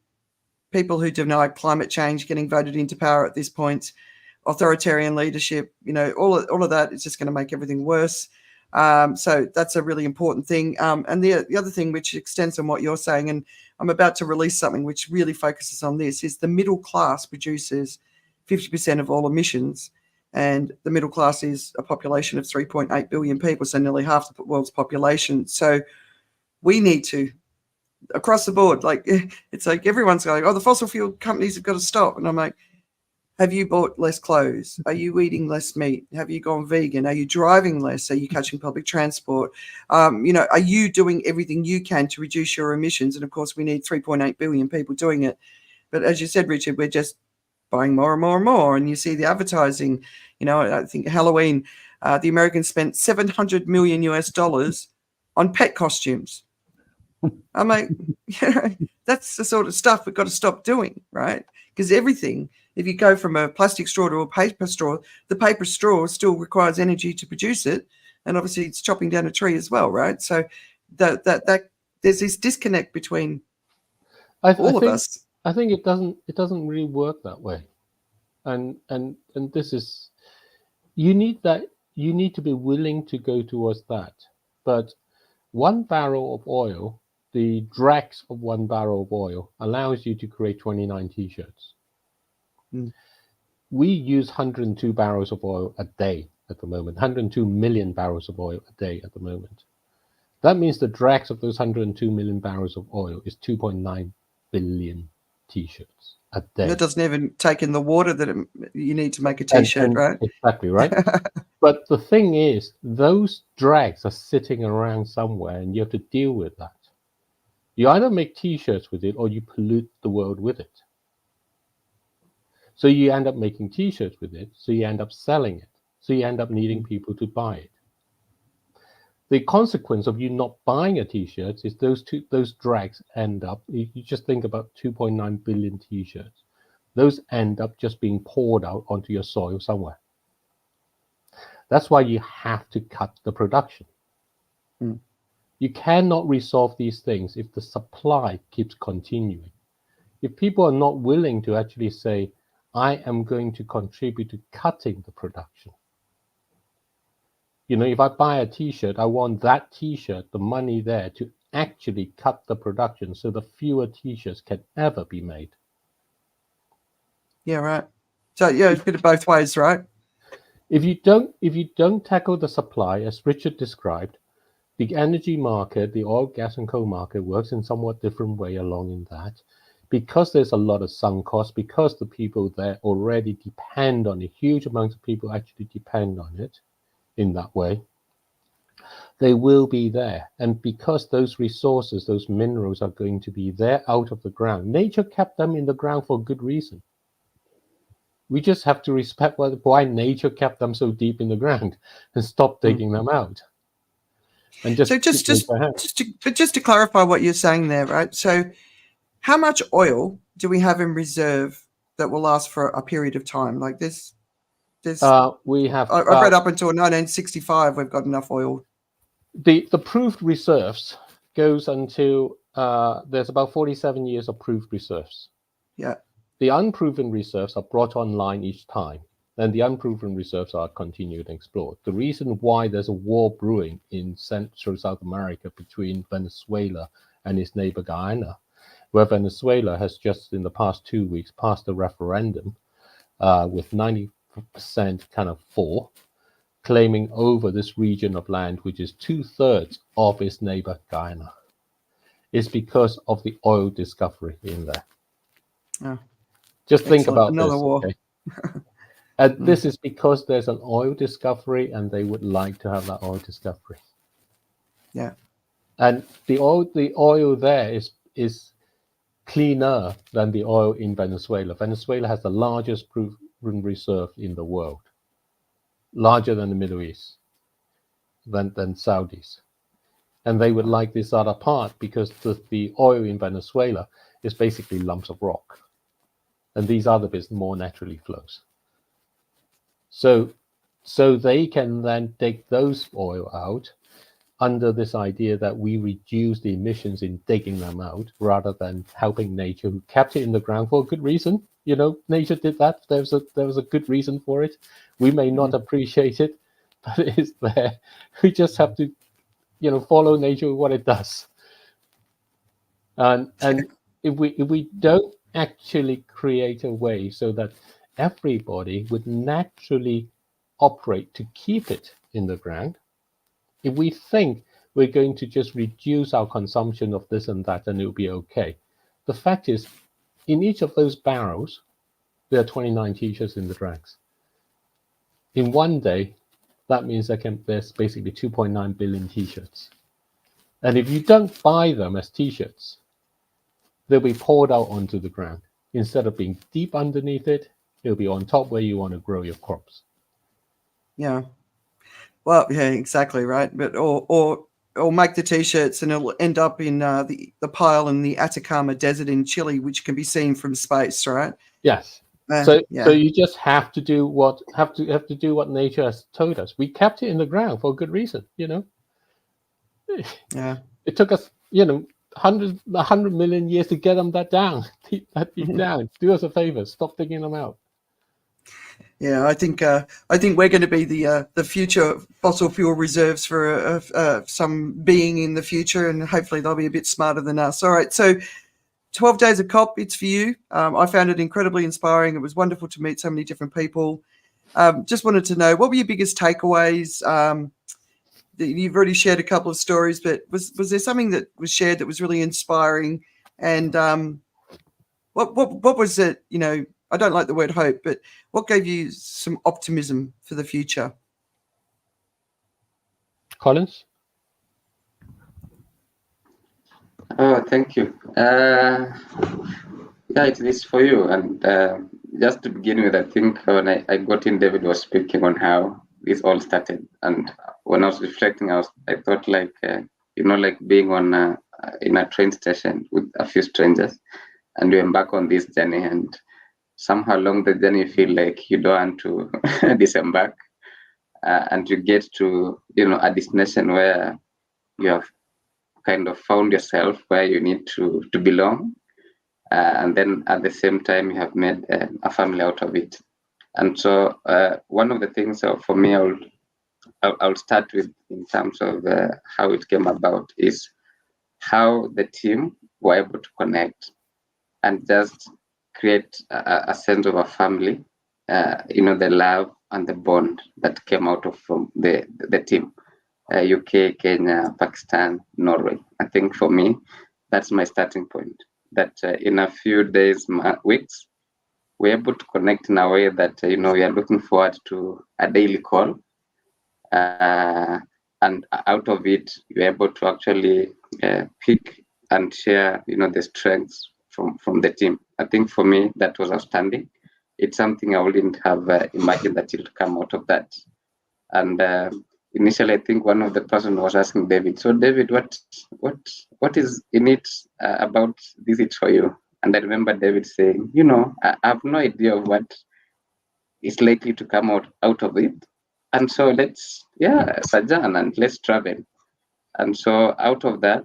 people who deny climate change getting voted into power at this point, authoritarian leadership, all of that is just going to make everything worse. So that's a really important thing. And the other thing which extends on what you're saying, and I'm about to release something which really focuses on this, is the middle class produces 50% of all emissions. And the middle class is a population of 3.8 billion people, so nearly half the world's population. So we need to, across the board, it's like everyone's going, oh, the fossil fuel companies have got to stop. And I'm like, have you bought less clothes? Are you eating less meat? Have you gone vegan? Are you driving less? Are you catching public transport? Are you doing everything you can to reduce your emissions? And of course, we need 3.8 billion people doing it. But as you said, Richard, we're just buying more and more and more. And you see the advertising, I think Halloween, the Americans spent $700 million on pet costumes. I'm like, that's the sort of stuff we've got to stop doing, right? Because everything, if you go from a plastic straw to a paper straw, the paper straw still requires energy to produce it. And obviously it's chopping down a tree as well, right? So that there's this disconnect between all of us. I think it doesn't really work that way. And this is, you need to be willing to go towards that. But 1 barrel of oil, the dregs of 1 barrel of oil allows you to create 29 t-shirts. We use 102 barrels of oil a day at the moment, 102 million barrels of oil a day at the moment. That means the dregs of those 102 million barrels of oil is 2.9 billion t-shirts a day. That doesn't even take in the water that you need to make a t-shirt, right? Exactly, right? But the thing is, those dregs are sitting around somewhere and you have to deal with that. You either make t-shirts with it or you pollute the world with it. So you end up making t-shirts with it, so you end up selling it, so you end up needing people to buy it. The consequence of you not buying a t-shirt is those drags end up, you just think about 2.9 billion t-shirts. Those end up just being poured out onto your soil somewhere. That's why you have to cut the production. You cannot resolve these things if the supply keeps continuing. If people are not willing to actually say, I am going to contribute to cutting the production. If I buy a t-shirt, I want that t-shirt, the money there, to actually cut the production so the fewer t-shirts can ever be made. Yeah, right. So yeah, it's a bit of both ways, right? If you don't tackle the supply, as Richard described, the energy market, the oil, gas, and coal market works in somewhat different way along in that. Because there's a lot of sunk costs, because the people there already depend on it, huge amounts of people actually depend on it in that way, they will be there. And because those resources, those minerals are going to be there out of the ground, nature kept them in the ground for good reason. We just have to respect why nature kept them so deep in the ground and stop digging them out. And just to clarify what you're saying there, right? So how much oil do we have in reserve that will last for a period of time? Like this, we have. I've read up until 1965, we've got enough oil. The proved reserves goes until there's about 47 years of proved reserves. Yeah. The unproven reserves are brought online each time, and the unproven reserves are continued and explored. The reason why there's a war brewing in Central South America between Venezuela and its neighbor Guyana, where Venezuela has just in the past 2 weeks passed a referendum with 90% kind of for, claiming over this region of land, which is 2/3 of its neighbor Guyana, is because of the oil discovery in there. Oh, just think about another this. War. Okay? And this is because there's an oil discovery and they would like to have that oil discovery. Yeah. And the oil there is cleaner than the oil in Venezuela. Venezuela has the largest proven reserve in the world, larger than the Middle East, than Saudis. And they would like this other part because the oil in Venezuela is basically lumps of rock. And these other bits more naturally flows. So they can then take those oil out under this idea that we reduce the emissions in digging them out rather than helping nature, who kept it in the ground for a good reason. Nature did that. There was a good reason for it. We may not appreciate it, but it is there. We just have to, follow nature what it does. And if we don't actually create a way so that everybody would naturally operate to keep it in the ground, if we think we're going to just reduce our consumption of this and that and it'll be okay, the fact is, in each of those barrels, there are 29 t-shirts in the drags. In one day, that means there's basically 2.9 billion t-shirts. And if you don't buy them as t-shirts, they'll be poured out onto the ground. Instead of being deep underneath it, it'll be on top where you want to grow your crops. Yeah. Well, yeah, exactly right. But or make the t-shirts and it'll end up in the pile in the Atacama Desert in Chile, which can be seen from space, right? Yes. So you just have to do what nature has told us. We kept it in the ground for a good reason, Yeah. It took us, 100 million years to get them that deep down. Do us a favor, stop digging them out. Yeah, I think we're going to be the future fossil fuel reserves for some being in the future, and hopefully they'll be a bit smarter than us. All right, so 12 days of COP, it's for you. I found it incredibly inspiring. It was wonderful to meet so many different people. Just wanted to know, what were your biggest takeaways? You've already shared a couple of stories, but was there something that was shared that was really inspiring? And what was it? I don't like the word hope, but what gave you some optimism for the future? Collins? Oh, thank you. It is for you. And just to begin with, I think when I got in, David was speaking on how this all started. And when I was reflecting, I thought like being on in a train station with a few strangers, and we embark on this journey, and somehow along the journey you feel like you don't want to disembark, and you get to a destination where you have kind of found yourself where you need to belong, and then at the same time you have made a family out of it. And so one of the things for me I'll start with in terms of how it came about is how the team were able to connect and just create a sense of a family, the love and the bond that came out of from the team, UK, Kenya, Pakistan, Norway. I think for me, that's my starting point, that in a few days, weeks, we're able to connect in a way that, we are looking forward to a daily call. And out of it, you're able to actually pick and share, the strengths from the team. I think for me, that was outstanding. It's something I wouldn't have imagined that it would come out of that. And initially, I think one of the person was asking David, so David, what is in it about this it for you? And I remember David saying, I have no idea of what is likely to come out of it. And so let's, Sajan, and let's travel. And so out of that,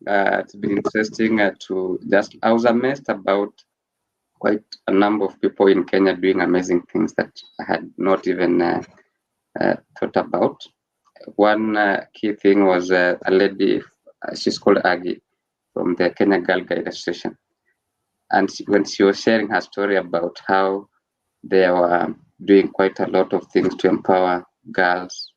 it's been interesting I was amazed about quite a number of people in Kenya doing amazing things that I had not even thought about. One key thing was a lady, she's called Aggie, from the Kenya Girl Guide Association. And when she was sharing her story about how they were doing quite a lot of things to empower girls,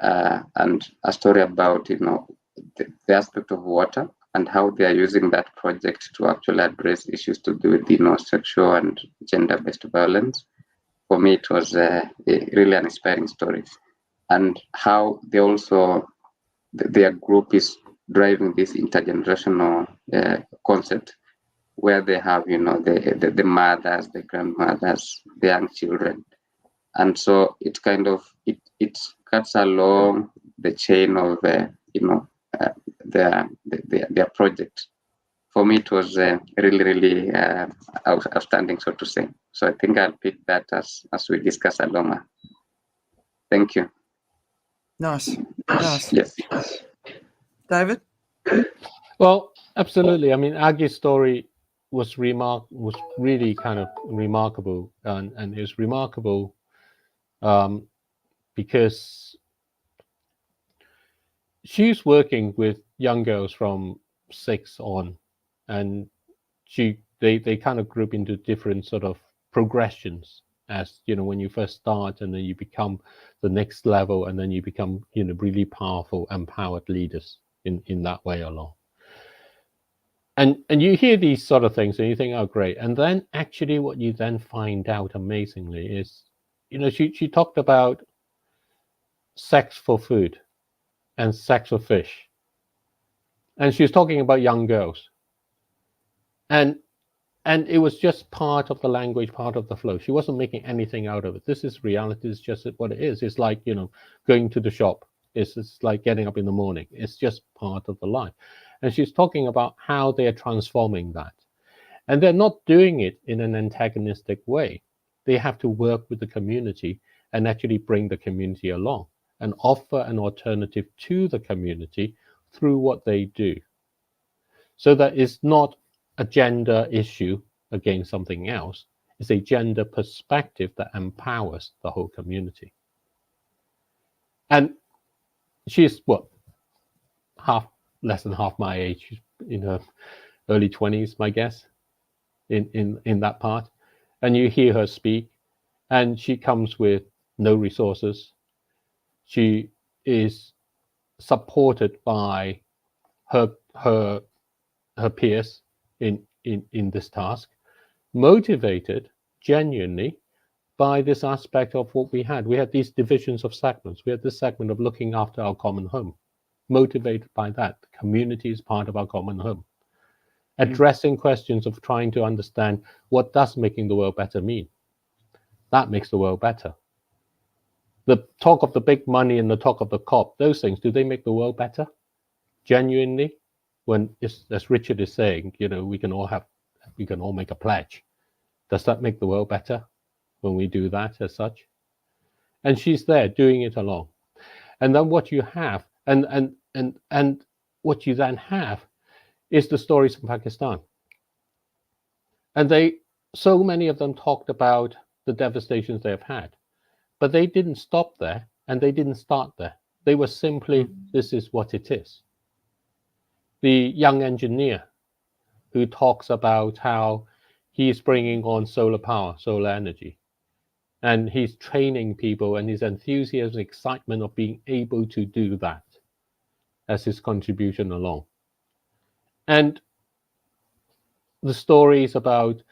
and a story about the aspect of water and how they are using that project to actually address issues to do with sexual and gender-based violence. For me, it was really an inspiring story, and how they also their group is driving this intergenerational concept, where they have the mothers, the grandmothers, the young children, and so it kind of it cuts along the chain of their project. For me, it was really outstanding, so to say. So I think I'll pick that as we discuss along. Thank you. Nice. Yes. David? Well, absolutely. I mean, Aggie's story was really kind of remarkable, and it was remarkable because she's working with young girls from 6 on, and they kind of group into different sort of progressions, as you know, when you first start, and then you become the next level, and then you become, you know, really powerful, empowered leaders in that way along. And you hear these sort of things and you think, oh, great. And then actually what you then find out amazingly is, you know, she talked about sex for food and sex for fish. And she was talking about young girls. And it was just part of the language, part of the flow. She wasn't making anything out of it. This is reality. It's just what it is. It's like, you know, going to the shop. It's like getting up in the morning. It's just part of the life. And she's talking about how they are transforming that. And they're not doing it in an antagonistic way. They have to work with the community and actually bring the community along and offer an alternative to the community through what they do. So that it's not a gender issue against something else. It's a gender perspective that empowers the whole community. And she's less than half my age. She's in her early 20s, my guess, in that part. And you hear her speak, and she comes with no resources. She is supported by her peers in this task, motivated genuinely by this aspect of what we had. We had these divisions of segments. We had this segment of looking after our common home, motivated by that. The community is part of our common home. Addressing questions of trying to understand what does making the world better mean. That makes the world better. The talk of the big money and the talk of the COP, those things, do they make the world better? Genuinely? When, as Richard is saying, you know, we can all make a pledge. Does that make the world better when we do that as such? And she's there doing it along. And then what you have, and what you then have is the stories from Pakistan. And so many of them talked about the devastations they have had, but they didn't stop there and they didn't start there. They were simply, this is what it is. The young engineer who talks about how he's bringing on solar power, solar energy, and he's training people, and his enthusiasm, excitement of being able to do that as his contribution along. And the stories about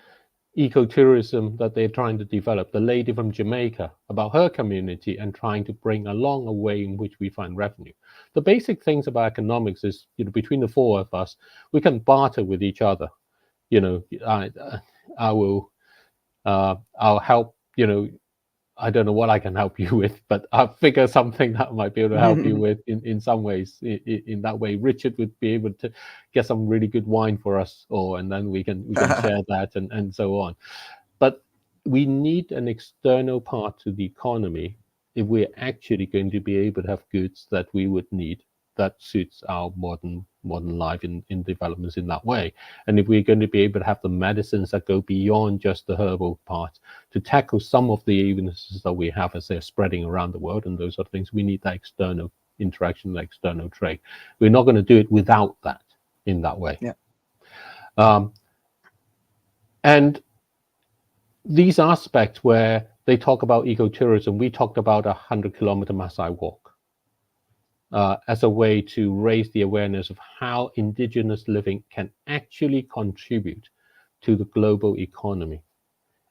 ecotourism that they're trying to develop, the lady from Jamaica, about her community and trying to bring along a way in which we find revenue. The basic things about economics is, you know, between the four of us, we can barter with each other. You know, I'll help, you know, I don't know what I can help you with, but I'll figure something that might be able to help you with in some ways. In that way, Richard would be able to get some really good wine for us, and then we can share that and so on. But we need an external part to the economy if we're actually going to be able to have goods that we would need that suits our modern life in developments in that way. And if we're going to be able to have the medicines that go beyond just the herbal part to tackle some of the illnesses that we have as they're spreading around the world and those sort of things, we need that external interaction, that external trade. We're not going to do it without that in that way. Yeah. And these aspects where they talk about ecotourism, we talked about 100-kilometer Maasai walk. As a way to raise the awareness of how indigenous living can actually contribute to the global economy,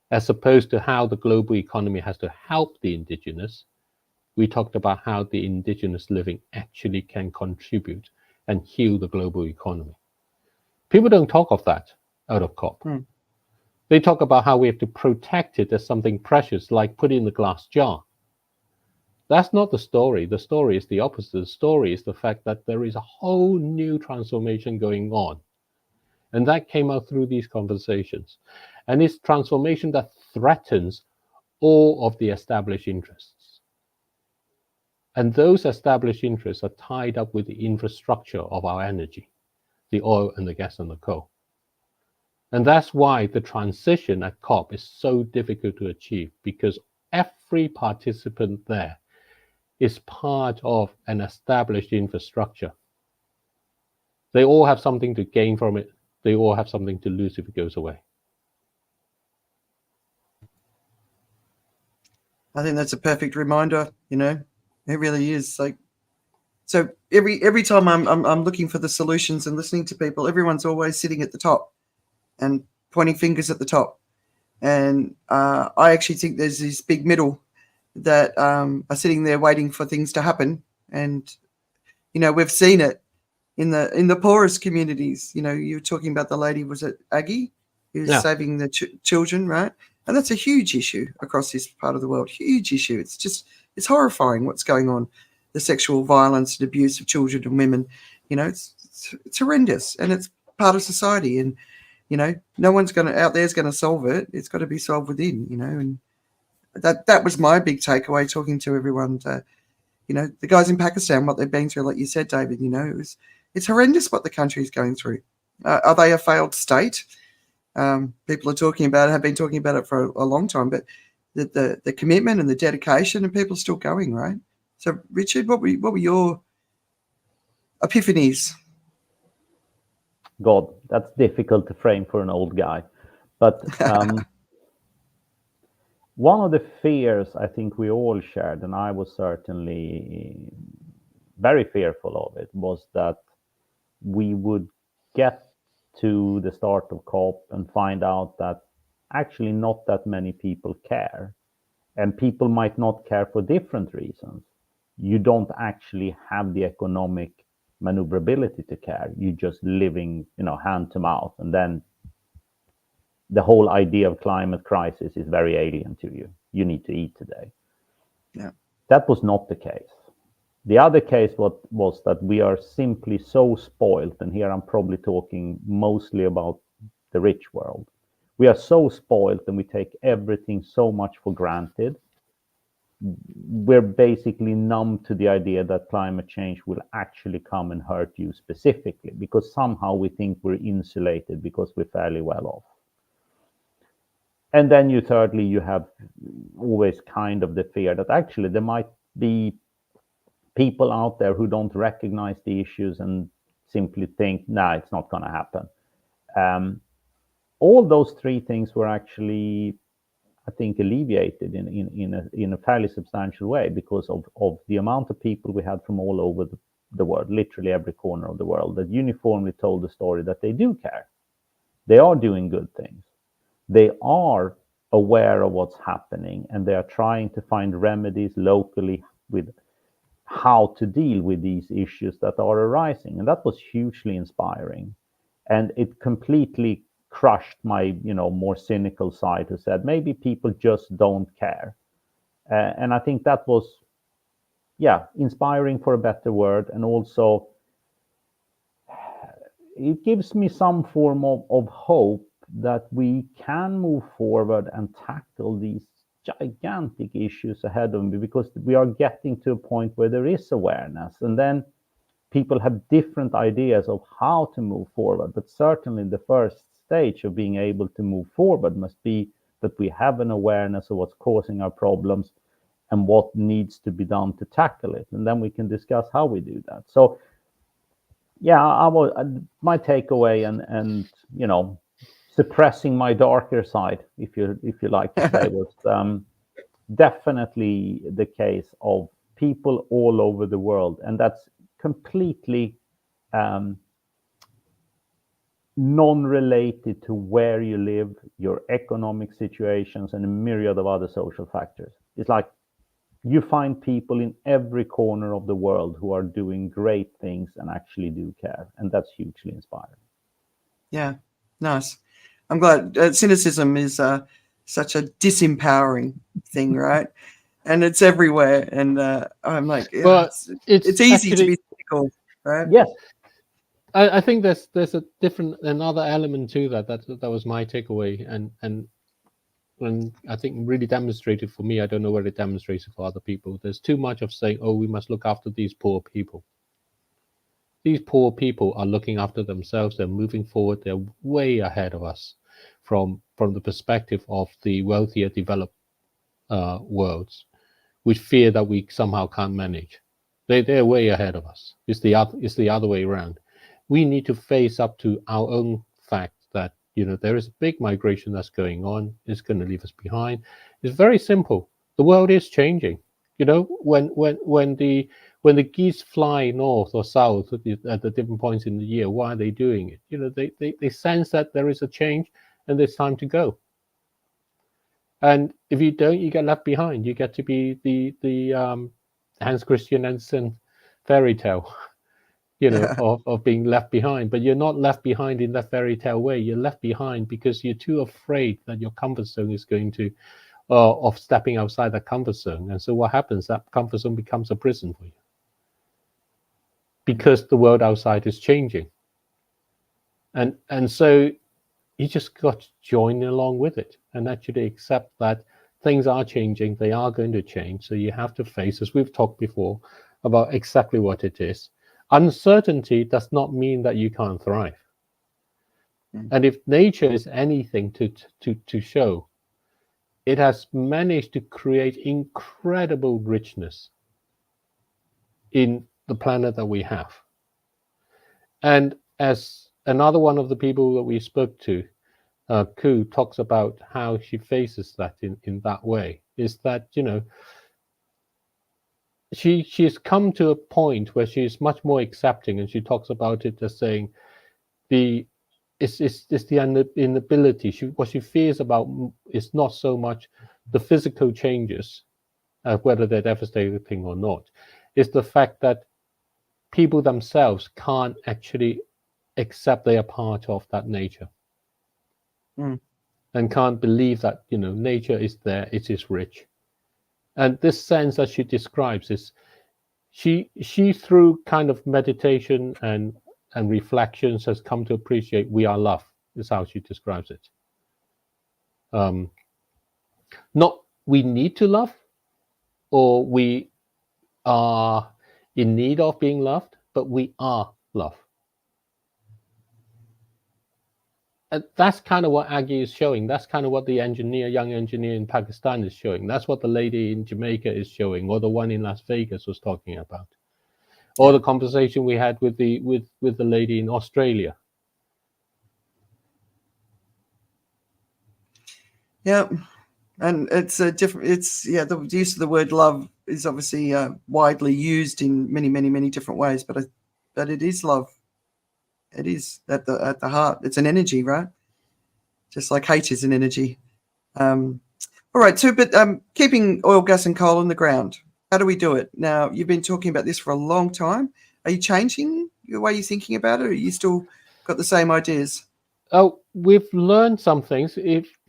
as opposed to how the global economy has to help the indigenous. We talked about how the indigenous living actually can contribute and heal the global economy. People don't talk of that out of COP. They talk about how we have to protect it as something precious, like put it in the glass jar. That's not the story. The story is the opposite. The story is the fact that there is a whole new transformation going on. And that came out through these conversations. And it's transformation that threatens all of the established interests. And those established interests are tied up with the infrastructure of our energy, the oil and the gas and the coal. And that's why the transition at COP is so difficult to achieve, because every participant there is part of an established infrastructure. They all have something to gain from it. They all have something to lose if it goes away. I think that's a perfect reminder. It really is. Like, so every time I'm looking for the solutions and listening to people, everyone's always sitting at the top and pointing fingers at the top. And I actually think there's this big middle that are sitting there waiting for things to happen. And we've seen it in the poorest communities. You were talking about the lady, was it Aggie, who's saving the children, right? And that's a huge issue across this part of the world. Huge issue. It's horrifying what's going on. The sexual violence and abuse of children and women. It's horrendous, and it's part of society. And no one's out there's going to solve it. It's got to be solved within. And that was my big takeaway talking to everyone. The guys in Pakistan, what they've been through, like you said, David. It's horrendous what the country is going through. Are they a failed state? People are talking about it, have been talking about it for a long time, but the commitment and the dedication, and people are still going, right? So, Richard, what were your epiphanies? God, that's difficult to frame for an old guy. But one of the fears I think we all shared, and I was certainly very fearful of it, was that we would get to the start of COP and find out that actually not that many people care. And people might not care for different reasons. You don't actually have the economic maneuverability to care. You're just living, hand to mouth. And then the whole idea of climate crisis is very alien to you. You need to eat today. Yeah. That was not the case. The other case was that we are simply so spoiled, and here I'm probably talking mostly about the rich world. We are so spoiled and we take everything so much for granted. We're basically numb to the idea that climate change will actually come and hurt you specifically, because somehow we think we're insulated because we're fairly well off. And then thirdly, you have always kind of the fear that actually there might be people out there who don't recognize the issues and simply think, nah, it's not going to happen. All those three things were actually, I think, alleviated in a fairly substantial way because of the amount of people we had from all over the world, literally every corner of the world, that uniformly told the story that they do care. They are doing good things. They are aware of what's happening, and they are trying to find remedies locally with how to deal with these issues that are arising. And that was hugely inspiring. And it completely crushed my, more cynical side, who said maybe people just don't care. And I think that was, inspiring for a better word. And also, it gives me some form of hope that we can move forward and tackle these gigantic issues ahead of me, because we are getting to a point where there is awareness, and then people have different ideas of how to move forward. But certainly the first stage of being able to move forward must be that we have an awareness of what's causing our problems and what needs to be done to tackle it, and then we can discuss how we do that. So my takeaway, and suppressing my darker side, if you like to say, was definitely the case of people all over the world, and that's completely non-related to where you live, your economic situations, and a myriad of other social factors. It's like you find people in every corner of the world who are doing great things and actually do care, and that's hugely inspiring. Yeah, nice. I'm glad. Cynicism is such a disempowering thing, right? And it's everywhere. And I'm like, it's easy to be cynical, right? Yes. I think there's another element to that was my takeaway, and and I think really demonstrated for me, I don't know whether it demonstrated for other people, there's too much of saying, oh, we must look after these poor people. These poor people are looking after themselves. They're moving forward. They're way ahead of us from the perspective of the wealthier, developed worlds, which fear that we somehow can't manage. They're way ahead of us. It's the other way around. We need to face up to our own fact that, you know, there is a big migration that's going on. It's going to leave us behind. It's very simple. The world is changing. You know, when the geese fly north or south at the different points in the year, why are they doing it? You know, they sense that there is a change and it's time to go. And if you don't, you get left behind. You get to be the Hans Christian Andersen fairy tale, you know, of being left behind. But you're not left behind in that fairy tale way. You're left behind because you're too afraid that your comfort zone is going to, of stepping outside that comfort zone. And so what happens? That comfort zone becomes a prison for you, because the world outside is changing. And so you just got to join along with it and actually accept that things are changing. They are going to change. So you have to face, as we've talked before, about exactly what it is. Uncertainty does not mean that you can't thrive. And if nature is anything to show, it has managed to create incredible richness in the planet that we have. And as another one of the people that we spoke to, Ko, talks about how she faces that in that way, is that, you know, she's come to a point where she's much more accepting, and she talks about it as saying it's the inability. What she fears about is not so much the physical changes, whether they're devastating or not. It's the fact that people themselves can't actually accept they are part of that nature, and can't believe that, you know, nature is there, it is rich. And this sense that she describes is she through kind of meditation and reflections has come to appreciate we are love, is how she describes it. Not we need to love, or we are in need of being loved, but we are love. And that's kind of what Aggie is showing. That's kind of what the young engineer in Pakistan is showing. That's what the lady in Jamaica is showing, or the one in Las Vegas was talking about, or the conversation we had with the lady in Australia. Yeah, and it's a different. It's the use of the word love is obviously widely used in many different ways, but it is love. It is at the heart. It's an energy, right? Just like hate is an energy. All right. So, but keeping oil, gas, and coal in the ground. How do we do it? Now, you've been talking about this for a long time. Are you changing the way you're thinking about it, or are you still got the same ideas? Oh, we've learned some things.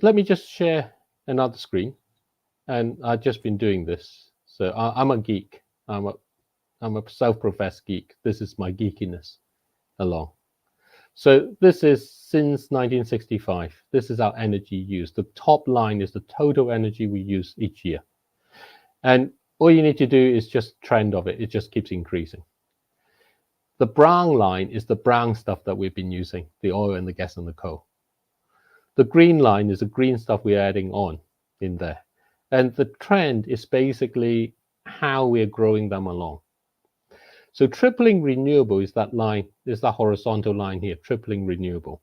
Let me just share another screen, and I've just been doing this. So I'm a geek. I'm a self-professed geek. This is my geekiness along. So this is since 1965. This is our energy use. The top line is the total energy we use each year. And all you need to do is just trend of it. It just keeps increasing. The brown line is the brown stuff that we've been using, the oil and the gas and the coal. The green line is the green stuff we're adding on in there. And the trend is basically how we're growing them along. So tripling renewable is that line, is that horizontal line here, tripling renewable.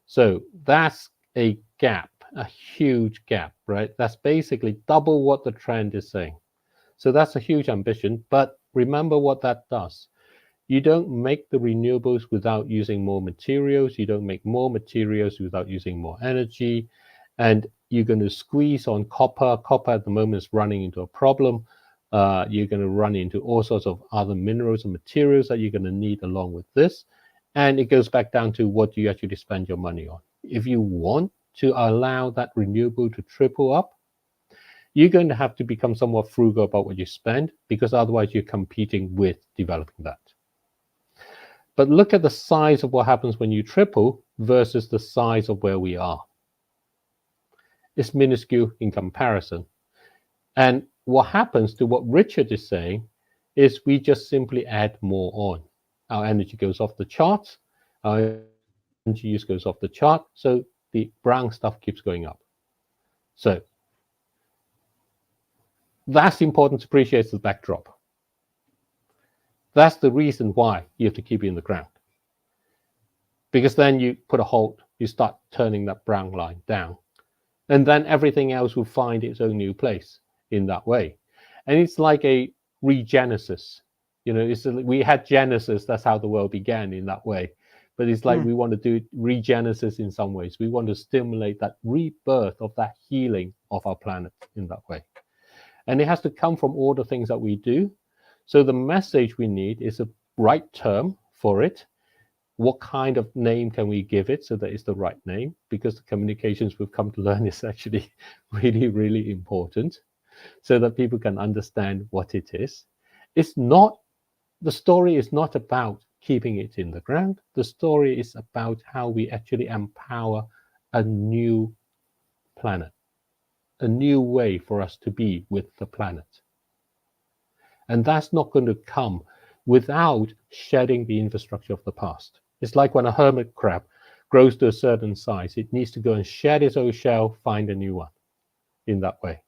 So that's a gap, a huge gap, right? That's basically double what the trend is saying. So that's a huge ambition, but remember what that does. You don't make the renewables without using more materials. You don't make more materials without using more energy. And you're going to squeeze on copper. Copper at the moment is running into a problem. You're going to run into all sorts of other minerals and materials that you're going to need along with this. And it goes back down to what do you actually spend your money on. If you want to allow that renewable to triple up, you're going to have to become somewhat frugal about what you spend, because otherwise you're competing with developing that. But look at the size of what happens when you triple versus the size of where we are. is minuscule in comparison. And what happens to what Richard is saying is we just simply add more on. Our energy goes off the charts, our energy use goes off the chart, so the brown stuff keeps going up. So that's important to appreciate as the backdrop. That's the reason why you have to keep it in the ground. Because then you put a halt, you start turning that brown line down. And then everything else will find its own new place in that way. And it's like a regenesis. You know, we had Genesis, that's how the world began in that way. But it's like we want to do regenesis in some ways. We want to stimulate that rebirth of that healing of our planet in that way. And it has to come from all the things that we do. So the message we need is a right term for it. What kind of name can we give it so that it's the right name? Because the communications we've come to learn is actually really, really important so that people can understand what it is. It's not, the story is not about keeping it in the ground. The story is about how we actually empower a new planet, a new way for us to be with the planet. And that's not going to come without shedding the infrastructure of the past. It's like when a hermit crab grows to a certain size, it needs to go and shed its old shell, find a new one in that way.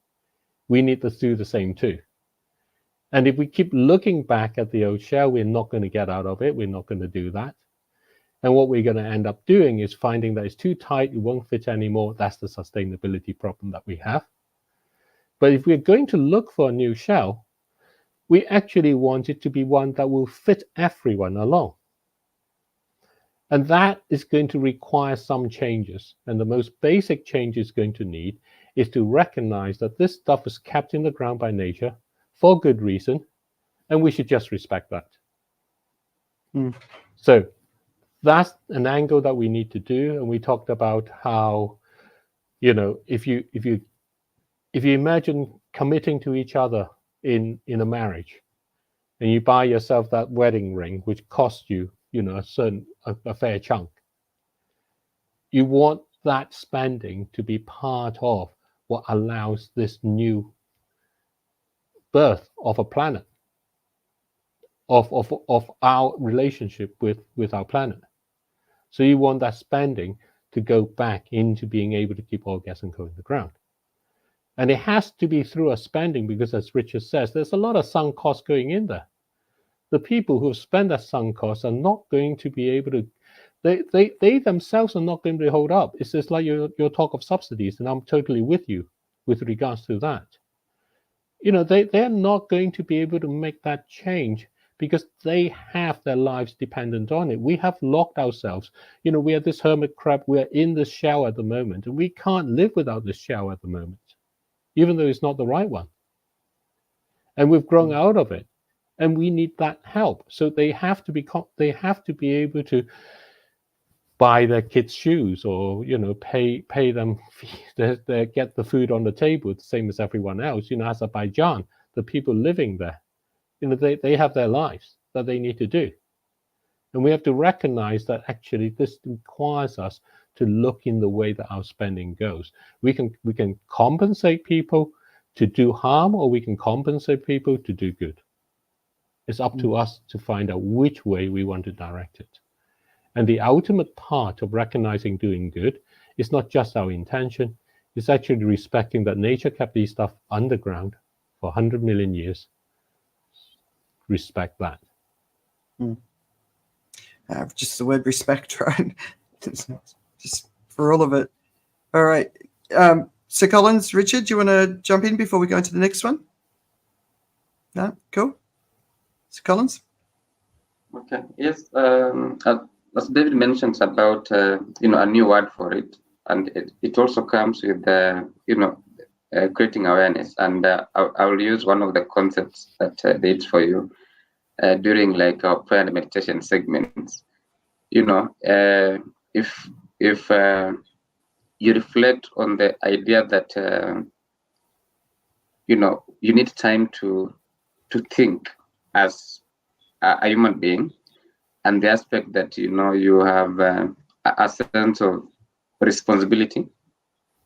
We need to do the same too. And if we keep looking back at the old shell, we're not going to get out of it. We're not going to do that. And what we're going to end up doing is finding that it's too tight, it won't fit anymore. That's the sustainability problem that we have. But if we're going to look for a new shell, we actually want it to be one that will fit everyone along. And that is going to require some changes. And the most basic change it's going to need is to recognize that this stuff is kept in the ground by nature for good reason, and we should just respect that. So that's an angle that we need to do. And we talked about how, you know, if you imagine committing to each other in a marriage, and you buy yourself that wedding ring, which costs you, you know, a fair chunk. You want that spending to be part of what allows this new birth of a planet, of our relationship with our planet. So you want that spending to go back into being able to keep oil, gas, and coal in the ground. And it has to be through a spending because, as Richard says, there's a lot of sunk costs going in there. The people who spend that sunk costs are not going to be able to, they themselves are not going to hold up. It's just like your talk of subsidies, and I'm totally with you with regards to that. You know, they're not going to be able to make that change because they have their lives dependent on it. We have locked ourselves. You know, we are this hermit crab. We're in this shell at the moment, and we can't live without this shell at the moment, even though it's not the right one. And we've grown out of it. And we need that help. So they have to be able to buy their kids shoes, or, you know, pay them, they get the food on the table, the same as everyone else. You know, Azerbaijan, the people living there, you know, they have their lives that they need to do. And we have to recognize that actually this requires us to look in the way that our spending goes. We can compensate people to do harm, or we can compensate people to do good. It's up to us to find out which way we want to direct it. And the ultimate part of recognizing doing good is not just our intention, it's actually respecting that nature kept these stuff underground for 100 million years. Respect that. Just the word respect, right? Just for all of it. All right. SirCollins, Richard, do you want to jump in before we go into the next one? No? Cool. SirCollins? Okay. Yes. As David mentions about you know, a new word for it, and it also comes with you know, creating awareness. And I will use one of the concepts that they did for you during like our prayer and meditation segments. You know, if you reflect on the idea that you know, you need time to think as a human being, and the aspect that, you know, you have a sense of responsibility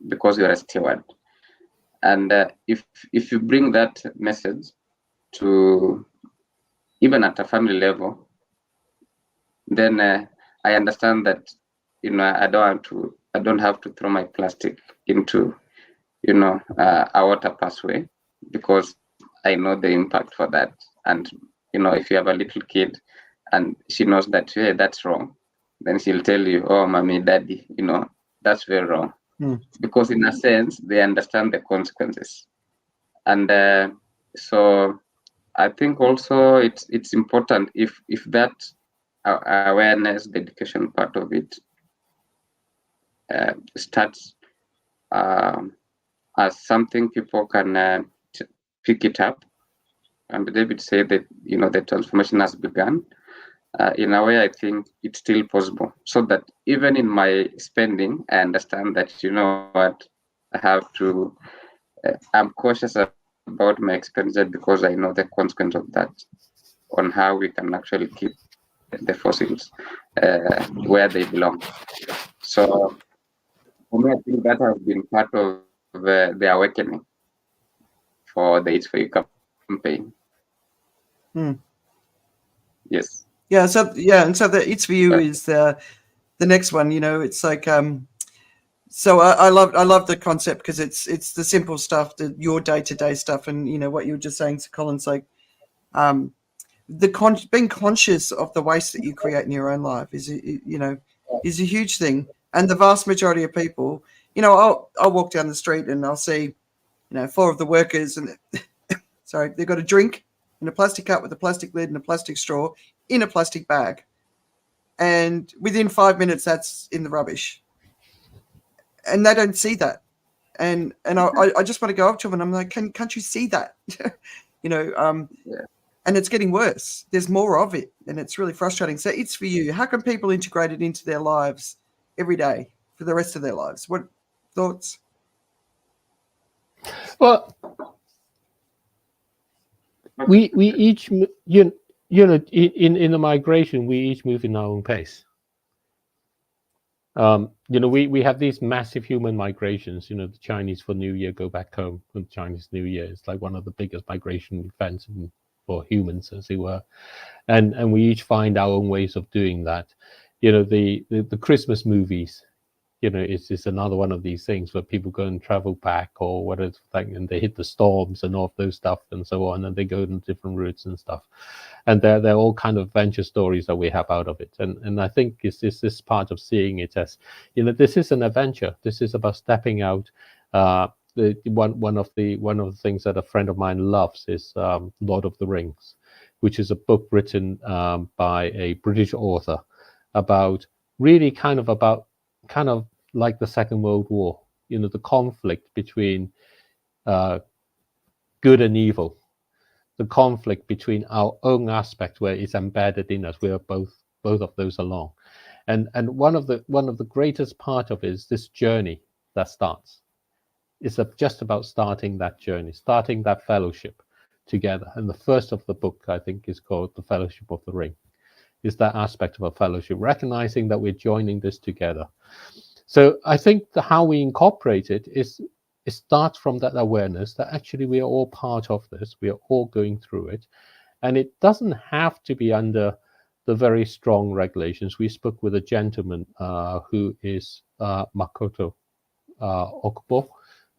because you're a steward. And if you bring that message to even at a family level, then I understand that, you know, I don't have to throw my plastic into, you know, a water pathway, because I know the impact for that. And, you know, if you have a little kid and she knows that, hey, that's wrong, then she'll tell you, oh, mommy, daddy, you know, that's very wrong. Because in a sense, they understand the consequences. And so I think also it's important if that awareness, the education part of it starts as something people can pick it up. And David said that, you know, the transformation has begun. In a way, I think it's still possible. So that even in my spending, I understand that, you know what, I have to, I'm cautious about my expenditure because I know the consequence of that on how we can actually keep the fossils where they belong. So for me, I think that has been part of the awakening for the It's For You campaign. Yes. Yeah. So and so the It's For You is the next one. You know, it's like so I love the concept because it's the simple stuff, your day-to-day stuff, and you know what you were just saying, SirCollins, like being conscious of the waste that you create in your own life is a huge thing. And the vast majority of people, you know, I'll walk down the street and I'll see, you know, 4 of the workers and sorry, they've got a drink in a plastic cup with a plastic lid and a plastic straw in a plastic bag, and within 5 minutes that's in the rubbish, and they don't see that. And I just want to go up to them and I'm like, can't you see that? You know, and it's getting worse. There's more of it, and it's really frustrating. So It's For You. How can people integrate it into their lives every day for the rest of their lives? What thoughts? Well, we each, you know, in the migration, we each move in our own pace. You know, we have these massive human migrations. You know, the Chinese for New Year go back home for the Chinese New Year. It's like one of the biggest migration events for humans, as it were. And we each find our own ways of doing that. You know, the Christmas movies, you know, it's another one of these things where people go and travel back or whatever, and they hit the storms and all of those stuff and so on, and they go in different routes and stuff. And they're all kind of adventure stories that we have out of it. And I think it's this part of seeing it as, you know, this is an adventure. This is about stepping out. One of the things that a friend of mine loves is Lord of the Rings, which is a book written by a British author about really kind of like the Second World War, you know, the conflict between good and evil, the conflict between our own aspect where it's embedded in us. We are both of those along, and one of the greatest part of it is this journey that starts. It's just about starting that journey, starting that fellowship together. And the first of the book, I think, is called The Fellowship of the Ring. Is that aspect of a fellowship, recognizing that we're joining this together. So I think how we incorporate it starts from that awareness that actually we are all part of this. We are all going through it. And it doesn't have to be under the very strong regulations. We spoke with a gentleman who is Makoto Okubo,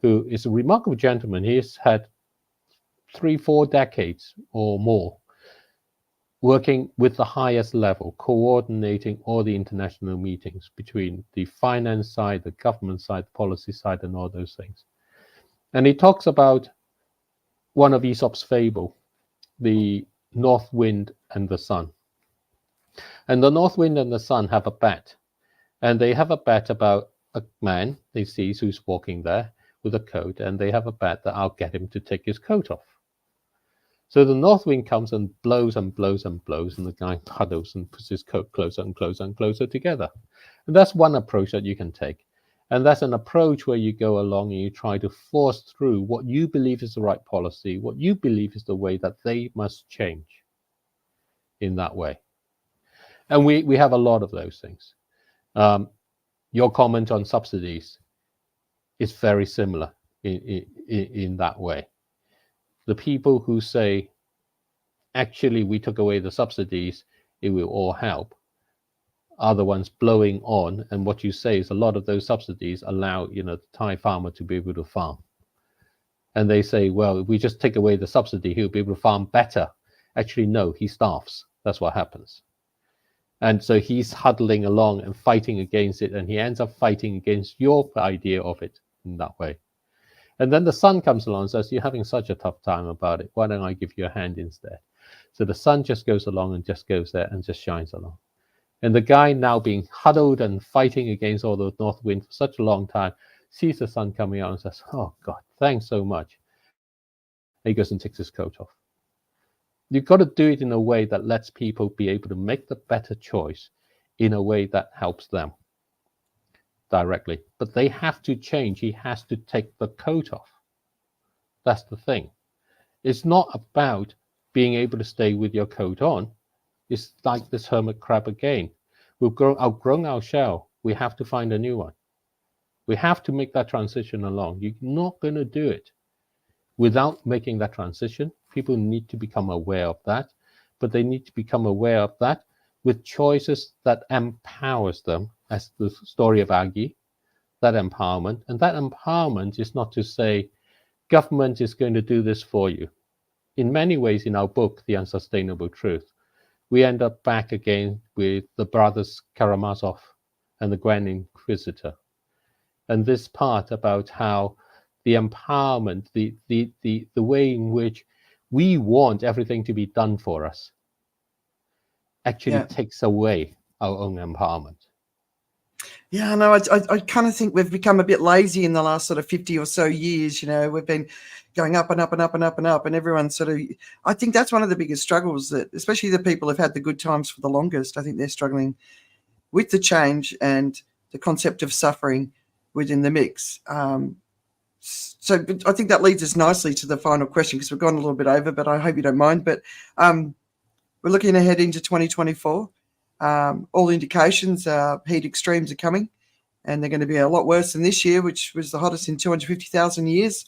who is a remarkable gentleman. He has had 3-4 decades or more working with the highest level, coordinating all the international meetings between the finance side, the government side, the policy side, and all those things. And he talks about one of Aesop's fable, the North Wind and the Sun. And the North Wind and the Sun have a bet. And they have a bet about a man they see who's walking there with a coat, and they have a bet that I'll get him to take his coat off. So the North Wind comes and blows and blows and blows, and the guy huddles and puts his coat closer and closer and closer together. And that's one approach that you can take. And that's an approach where you go along and you try to force through what you believe is the right policy, what you believe is the way that they must change in that way. And we have a lot of those things. Your comment on subsidies. is very similar in that way. The people who say, actually, we took away the subsidies, it will all help, are the ones blowing on. And what you say is a lot of those subsidies allow, the Thai farmer to be able to farm. And they say, well, if we just take away the subsidy, he'll be able to farm better. Actually, no, he starves. That's what happens. And so he's huddling along and fighting against it, and he ends up fighting against your idea of it in that way. And then the son comes along and says, you're having such a tough time about it. Why don't I give you a hand instead? So the son just goes along and just goes there and just shines along. And the guy now being huddled and fighting against all the north wind for such a long time sees the sun coming out and says, oh, God, thanks so much. And he goes and takes his coat off. You've got to do it in a way that lets people be able to make the better choice in a way that helps them directly. But they have to change. He has to take the coat off. That's the thing. It's not about being able to stay with your coat on. It's like this hermit crab again. We've outgrown our shell. We have to find a new one. We have to make that transition along. You're not going to do it without making that transition. People need to become aware of that, but they need to become aware of that with choices that empowers them, as the story of Aggie, that empowerment. And that empowerment is not to say, government is going to do this for you. In many ways, in our book, The Unsustainable Truth, we end up back again with the brothers Karamazov and the Grand Inquisitor. And this part about how the empowerment, the way in which we want everything to be done for us, actually takes away our own empowerment. Yeah, no, I kind of think we've become a bit lazy in the last sort of 50 or so years. We've been going up and up and up and up and up, and everyone's sort of, I think that's one of the biggest struggles, that especially the people who've had the good times for the longest, I think they're struggling with the change and the concept of suffering within the mix. So I think that leads us nicely to the final question, because we've gone a little bit over, but I hope you don't mind. But we're looking ahead into 2024. All indications are heat extremes are coming, and they're going to be a lot worse than this year, which was the hottest in 250,000 years.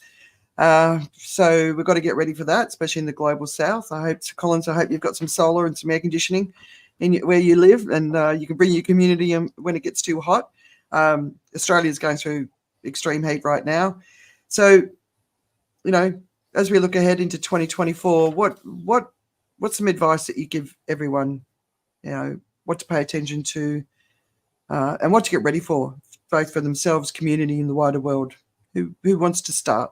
So we've got to get ready for that, especially in the global south. I hope, Collins, I hope you've got some solar and some air conditioning where you live, and you can bring your community in when it gets too hot. Australia's going through extreme heat right now. So, as we look ahead into 2024, what's some advice that you give everyone, what to pay attention to, and what to get ready for, both for themselves, community, and the wider world? Who wants to start?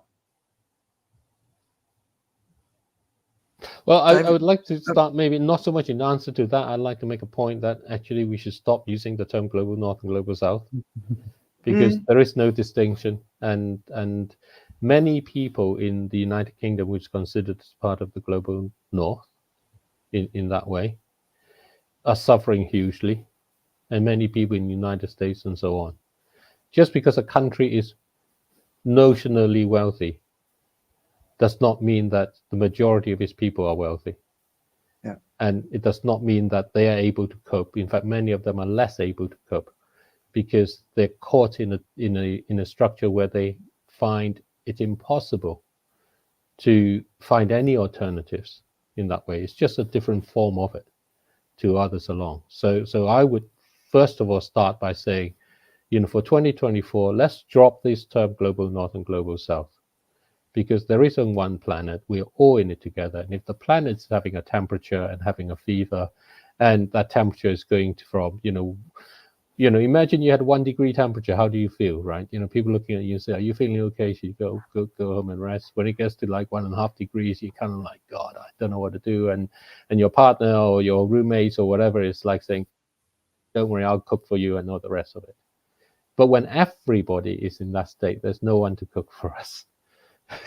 Well, I would like to start, maybe not so much in answer to that. I'd like to make a point that actually we should stop using the term global north and global south, because there is no distinction. And many people in the United Kingdom, which is considered as part of the global north in that way, are suffering hugely. And many people in the United States and so on. Just because a country is notionally wealthy does not mean that the majority of its people are wealthy. Yeah. And it does not mean that they are able to cope. In fact, many of them are less able to cope because they're caught in a structure where they find it impossible to find any alternatives in that way. It's just a different form of it to others along. So I would first of all start by saying, for 2024, let's drop this term global north and global south, because there isn't one planet. We're all in it together. And if the planet's having a temperature and having a fever, and that temperature is going to from, imagine you had 1 degree temperature, how do you feel, right? People looking at you and say, are you feeling okay? So you go home and rest. When it gets to like 1.5 degrees, you're kind of like, God, I don't know what to do. And your partner or your roommates or whatever is like saying, don't worry, I'll cook for you and all the rest of it. But when everybody is in that state, there's no one to cook for us.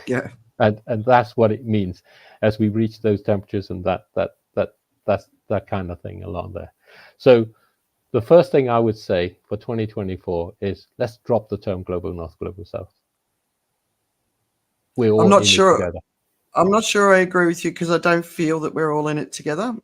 Yeah. And that's what it means as we reach those temperatures and that's that kind of thing along there. So the first thing I would say for 2024 is let's drop the term global north, global south. We're all in it together. I'm not sure I agree with you, because I don't feel that we're all in it together.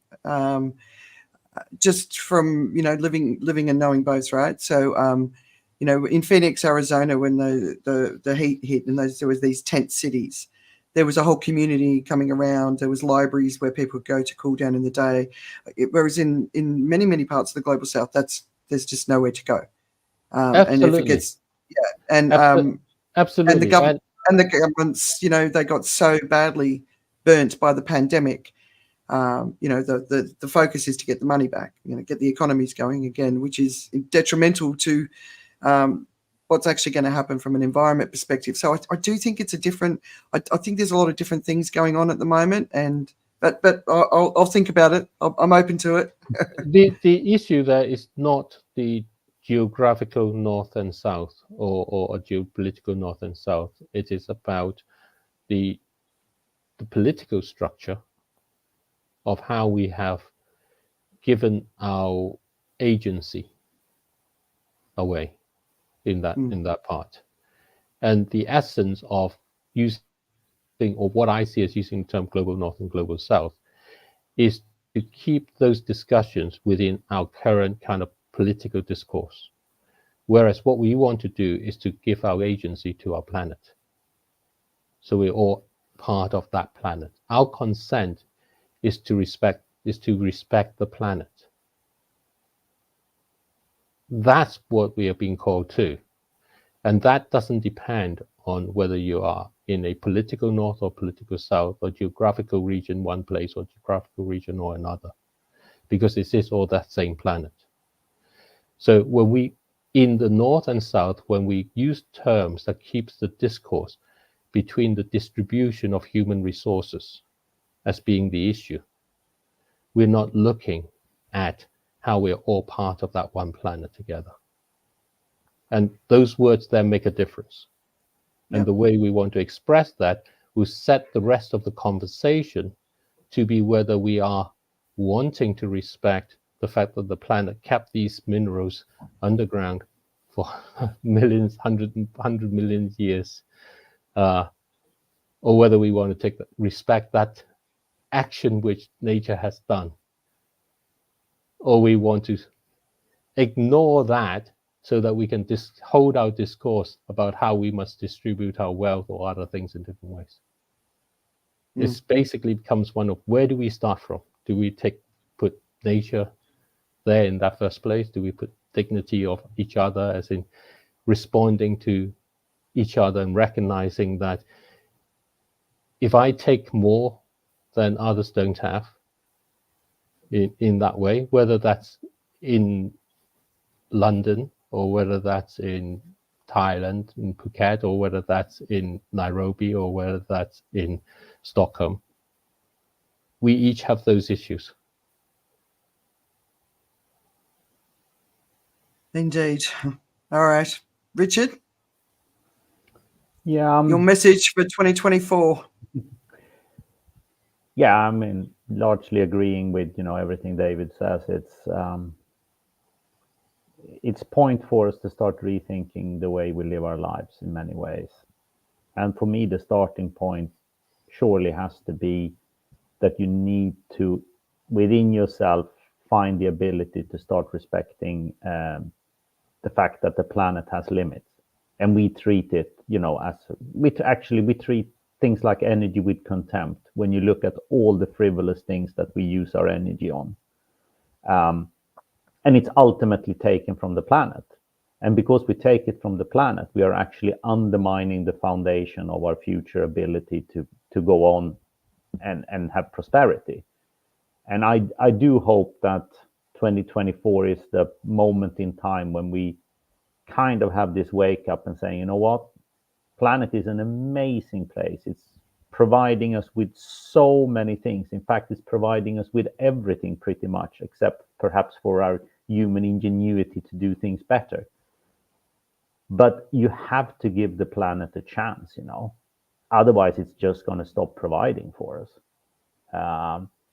Just from living and knowing both, right? So You know, in Phoenix, Arizona, when the heat hit and there was these tent cities, there was a whole community coming around. There was libraries where people would go to cool down in the day. Whereas in many parts of the global south, there's just nowhere to go. And if it Absolutely. gets, yeah, and Absolutely. and the governments, you know, they got so badly burnt by the pandemic. You know, the focus is to get the money back, you know, get the economies going again, which is detrimental to what's actually going to happen from an environment perspective. So I do think it's a different. I think there's a lot of different things going on at the moment, and but I'll think about it. I'm open to it. The issue there is not the geographical north and south or a geopolitical north and south. It is about the political structure of how we have given our agency away in that part, and the essence of using, or what I see as using the term global north and global south, is to keep those discussions within our current kind of political discourse. Whereas what we want to do is to give our agency to our planet. So we're all part of that planet. Our consent is to respect the planet. That's what we are being called to. And that doesn't depend on whether you are in a political north or political south, or geographical region one place or geographical region or another, because it is all that same planet. So when we, in the north and south, when we use terms that keeps the discourse between the distribution of human resources as being the issue, we're not looking at how we're all part of that one planet together. And those words then make a difference. And the way we want to express that will set the rest of the conversation to be whether we are wanting to respect the fact that the planet kept these minerals underground for millions, 100 million years, or whether we want to respect that action which nature has done, or we want to ignore that so that we can hold our discourse about how we must distribute our wealth or other things in different ways. This basically becomes one of, where do we start from? Do we put nature there in that first place? Do we put dignity of each other, as in responding to each other and recognizing that if I take more than others don't have in that way, whether that's in London, or whether that's in Thailand, in Phuket, or whether that's in Nairobi, or whether that's in Stockholm, we each have those issues. Indeed. All right, Richard. Yeah. Your message for 2024. Yeah, I mean, largely agreeing with, everything David says. It's point for us to start rethinking the way we live our lives in many ways. And for me, the starting point surely has to be that you need to, within yourself, find the ability to start respecting the fact that the planet has limits. And we treat it, we treat things like energy with contempt when you look at all the frivolous things that we use our energy on. And it's ultimately taken from the planet. And because we take it from the planet, we are actually undermining the foundation of our future ability to go on and have prosperity. And I do hope that 2024 is the moment in time when we kind of have this wake up and saying, you know what? Planet is an amazing place. It's providing us with so many things. In fact, it's providing us with everything pretty much, except perhaps for our human ingenuity to do things better. But you have to give the planet a chance, otherwise it's just going to stop providing for us.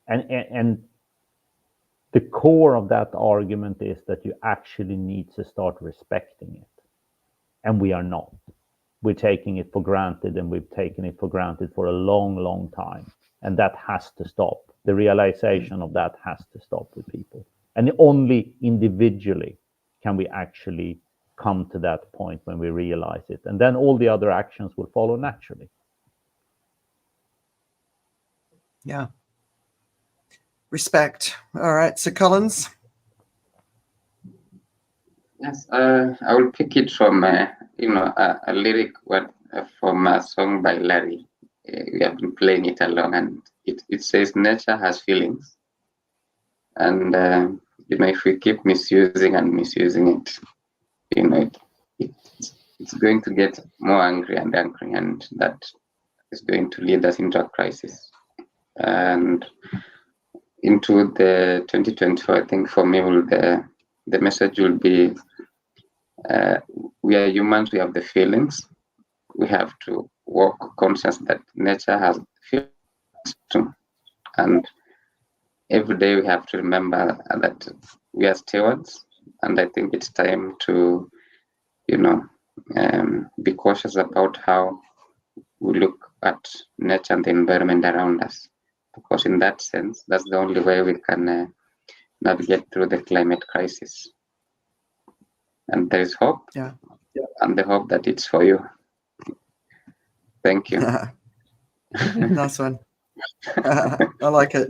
And the core of that argument is that you actually need to start respecting it. And we are not. We're taking it for granted, and we've taken it for granted for a long, long time. And that has to stop. The realization of that has to stop with people. And only individually can we actually come to that point when we realize it, and then all the other actions will follow naturally. Yeah. Respect. All right. So Collins. Yes, I will pick it from a lyric from a song by Larry. We have been playing it along, and it says nature has feelings, and if we keep misusing it, it's going to get more angry, and that is going to lead us into a crisis. And into the 2024, I think for me, the message will be, we are humans, we have the feelings. We have to walk conscious that nature has feelings too. And every day we have to remember that we are stewards. And I think it's time to, be cautious about how we look at nature and the environment around us. Because in that sense, that's the only way we can navigate through the climate crisis. And there is hope, and the hope that it's for you. Thank you. Nice one. I like it.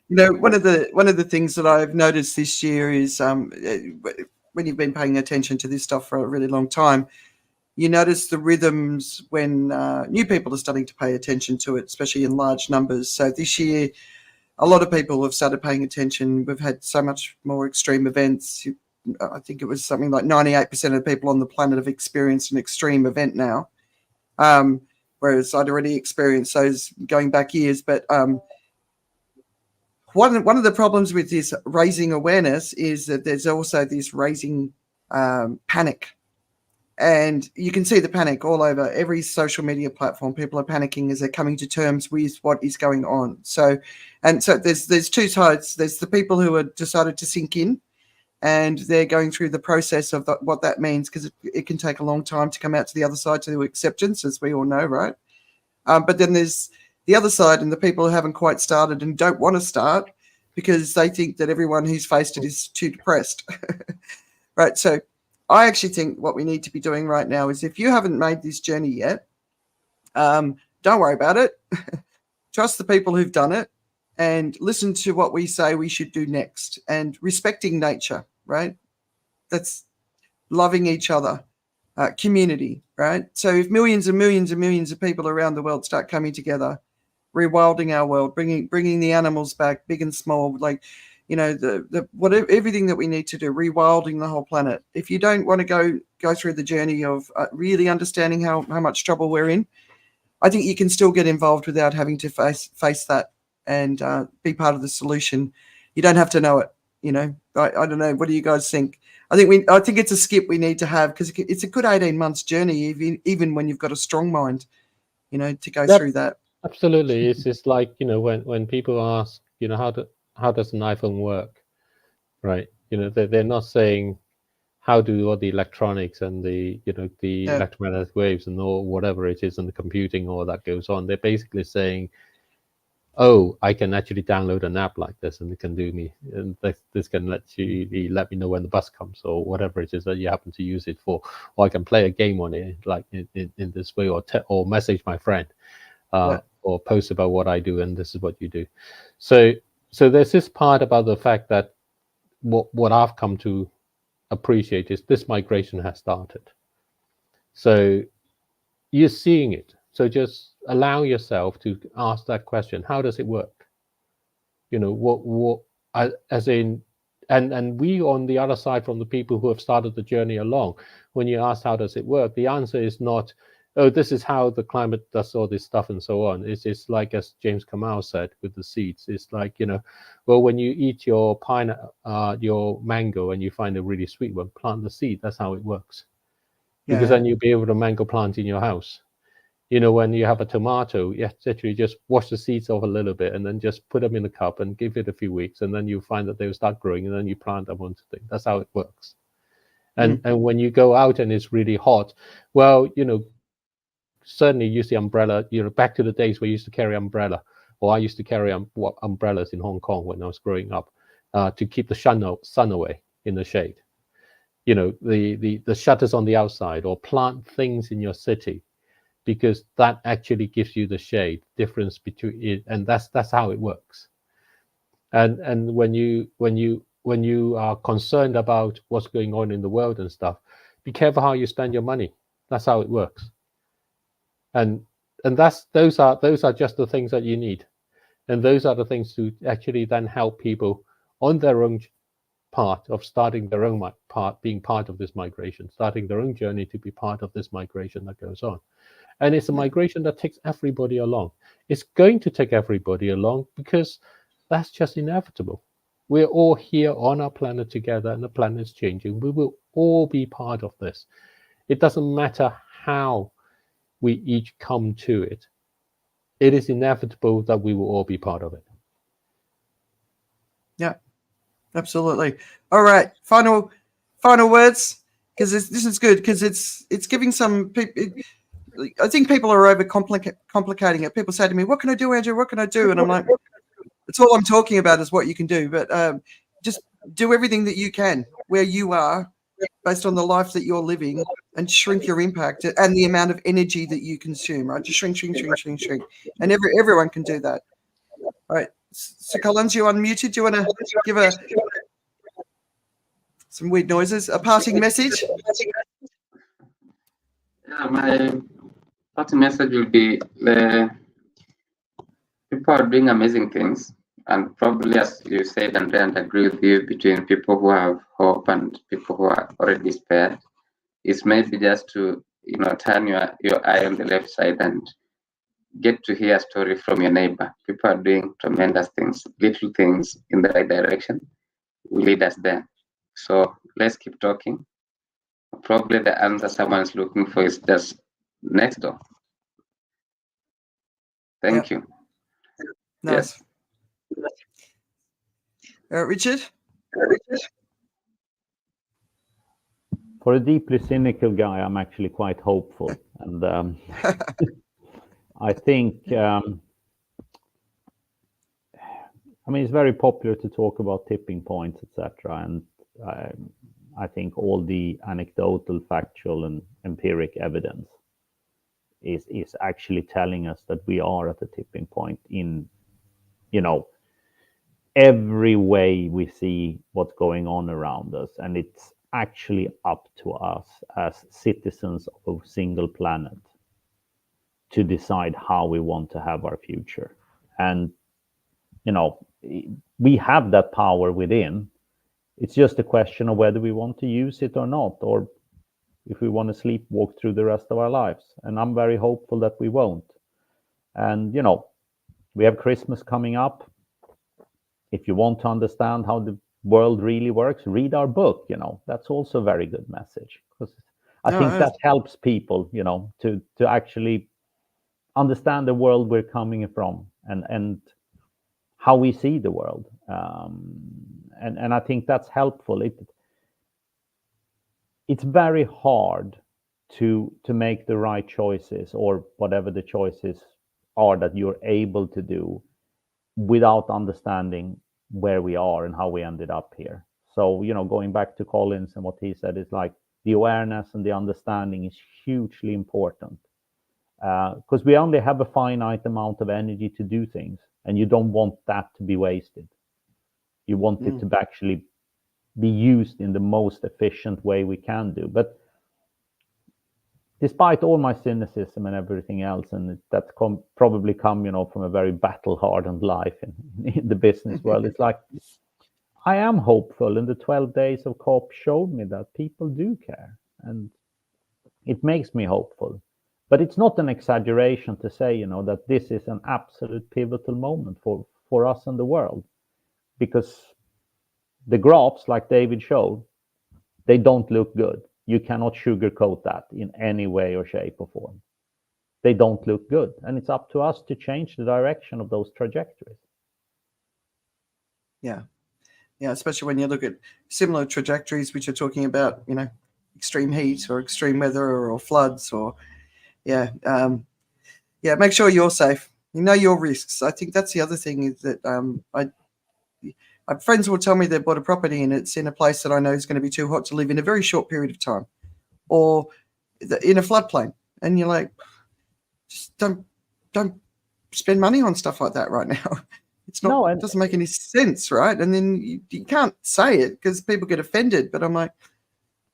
One of the things that I've noticed this year is when you've been paying attention to this stuff for a really long time, you notice the rhythms when new people are starting to pay attention to it, especially in large numbers. So this year, a lot of people have started paying attention. We've had so much more extreme events. I think it was something like 98% of people on the planet have experienced an extreme event now, whereas I'd already experienced those going back years. But one of the problems with this raising awareness is that there's also this raising panic. And you can see the panic all over every social media platform. People are panicking as they're coming to terms with what is going on. So there's two sides. There's the people who have decided to sink in, and they're going through the process of what that means, because it can take a long time to come out to the other side, to acceptance, as we all know, right? But then there's the other side, and the people who haven't quite started and don't want to start because they think that everyone who's faced it is too depressed, right? So I actually think what we need to be doing right now is, if you haven't made this journey yet, don't worry about it. Trust the people who've done it and listen to what we say we should do next, and respecting nature, right? That's loving each other, community, right? So if millions and millions and millions of people around the world start coming together, rewilding our world, bringing the animals back, big and small, like, whatever, everything that we need to do, rewilding the whole planet. If you don't want to go through the journey of really understanding how much trouble we're in, I think you can still get involved without having to face that and be part of the solution. You don't have to know it. I don't know. What do you guys think? I think it's a skip we need to have, because it's a good 18 months journey, even when you've got a strong mind, to go through that. Absolutely. It's just like, when people ask, how does an iPhone work, right? They're not saying how do all the electronics and the electromagnetic waves and all whatever it is and the computing, all that goes on. They're basically saying, oh, I can actually download an app like this, and it can do me, and this can let me know when the bus comes, or whatever it is that you happen to use it for, or I can play a game on it, like in this way, or message my friend, or post about what I do, and this is what you do. So there's this part about the fact that what I've come to appreciate is this migration has started. So you're seeing it. So just allow yourself to ask that question. How does it work? What as in, and we on the other side, from the people who have started the journey along, when you ask how does it work, the answer is not, oh, this is how the climate does all this stuff and so on. It's like, as James Kamau said with the seeds, it's like, well, when you eat your your mango and you find a really sweet one, plant the seed. That's how it works. Because then you'll be able to mango plant in your house. When you have a tomato, you actually just wash the seeds off a little bit and then just put them in a cup and give it a few weeks, and then you find that they will start growing, and then you plant them onto things. That's how it works. And when you go out and it's really hot, well, certainly use the umbrella. Back to the days where you used to carry umbrella, or I used to carry umbrellas in Hong Kong when I was growing up, to keep the sun away in the shade. you know, the shutters on the outside, or plant things in your city, because that actually gives you the shade difference between it, and that's how it works. And when you are concerned about what's going on in the world and stuff, be careful how you spend your money. That's how it works. And those are just the things that you need, and those are the things to actually then help people on their own part of starting their own part, being part of this migration, starting their own journey to be part of this migration that goes on. And it's a migration that takes everybody along. It's going to take everybody along, because that's just inevitable. We're all here on our planet together, and the planet's changing. We will all be part of this. It doesn't matter how we each come to it. It is inevitable that we will all be part of it. Yeah, absolutely. All right, final words, because this is good, because it's giving some people. I think people are complicating it. People say to me, "What can I do, Andrew? What can I do?" And I'm like, "It's all I'm talking about is what you can do, but just do everything that you can where you are, based on the life that you're living, and shrink your impact and the amount of energy that you consume. Right, just shrink, and everyone can do that. All right, SirCollins, you unmuted. Do you want to give some weird noises, a parting message? Yeah, my parting message will be: people are doing amazing things, and probably, as you said, Andrea, and I agree with you, between people who have hope and people who are already spared, it's maybe just to, you know, turn your eye on the left side and get to hear a story from your neighbor. People are doing tremendous things. Little things in the right direction will lead us there. So let's keep talking. Probably the answer someone's looking for is just next door. Thank you. Nice. Yes. Richard? For a deeply cynical guy, I'm actually quite hopeful. And I think, I mean, it's very popular to talk about tipping points, etc. And I think all the anecdotal, factual, and empiric evidence is actually telling us that we are at a tipping point in, you know, every way we see what's going on around us. And it's actually up to us as citizens of a single planet to decide how we want to have our future. And, you know, we have that power within. It's just a question of whether we want to use it or not, or if we want to sleepwalk through the rest of our lives. And I'm very hopeful that we won't. And, you know, we have Christmas coming up. If you want to understand how the world really works, read our book. You know, that's also a very good message, because I think that helps people, you know, to actually understand the world we're coming from and how we see the world. And I think that's helpful. It's very hard to make the right choices, or whatever the choices are that you're able to do, without understanding where we are and how we ended up here. So, you know, going back to Collins and what he said, is like the awareness and the understanding is hugely important, because we only have a finite amount of energy to do things, and you don't want that to be wasted. You want it to actually be used in the most efficient way we can do. But despite all my cynicism and everything else, and that's probably come, you know, from a very battle-hardened life in the business world, it's like, I am hopeful, and the 12 days of COP showed me that people do care, and it makes me hopeful. But it's not an exaggeration to say, you know, that this is an absolute pivotal moment for us and the world, because the graphs, like David showed, they don't look good. You cannot sugarcoat that in any way or shape or form. They don't look good. And it's up to us to change the direction of those trajectories. Yeah. Yeah, especially when you look at similar trajectories, which are talking about, you know, extreme heat or extreme weather or floods, or, make sure you're safe. You know your risks. I think that's the other thing, is that friends will tell me they bought a property and it's in a place that I know is going to be too hot to live in a very short period of time, or in a floodplain, and you're like, just don't spend money on stuff like that right now. It's not. No, it doesn't make any sense, right? And then you can't say it because people get offended. But I'm like,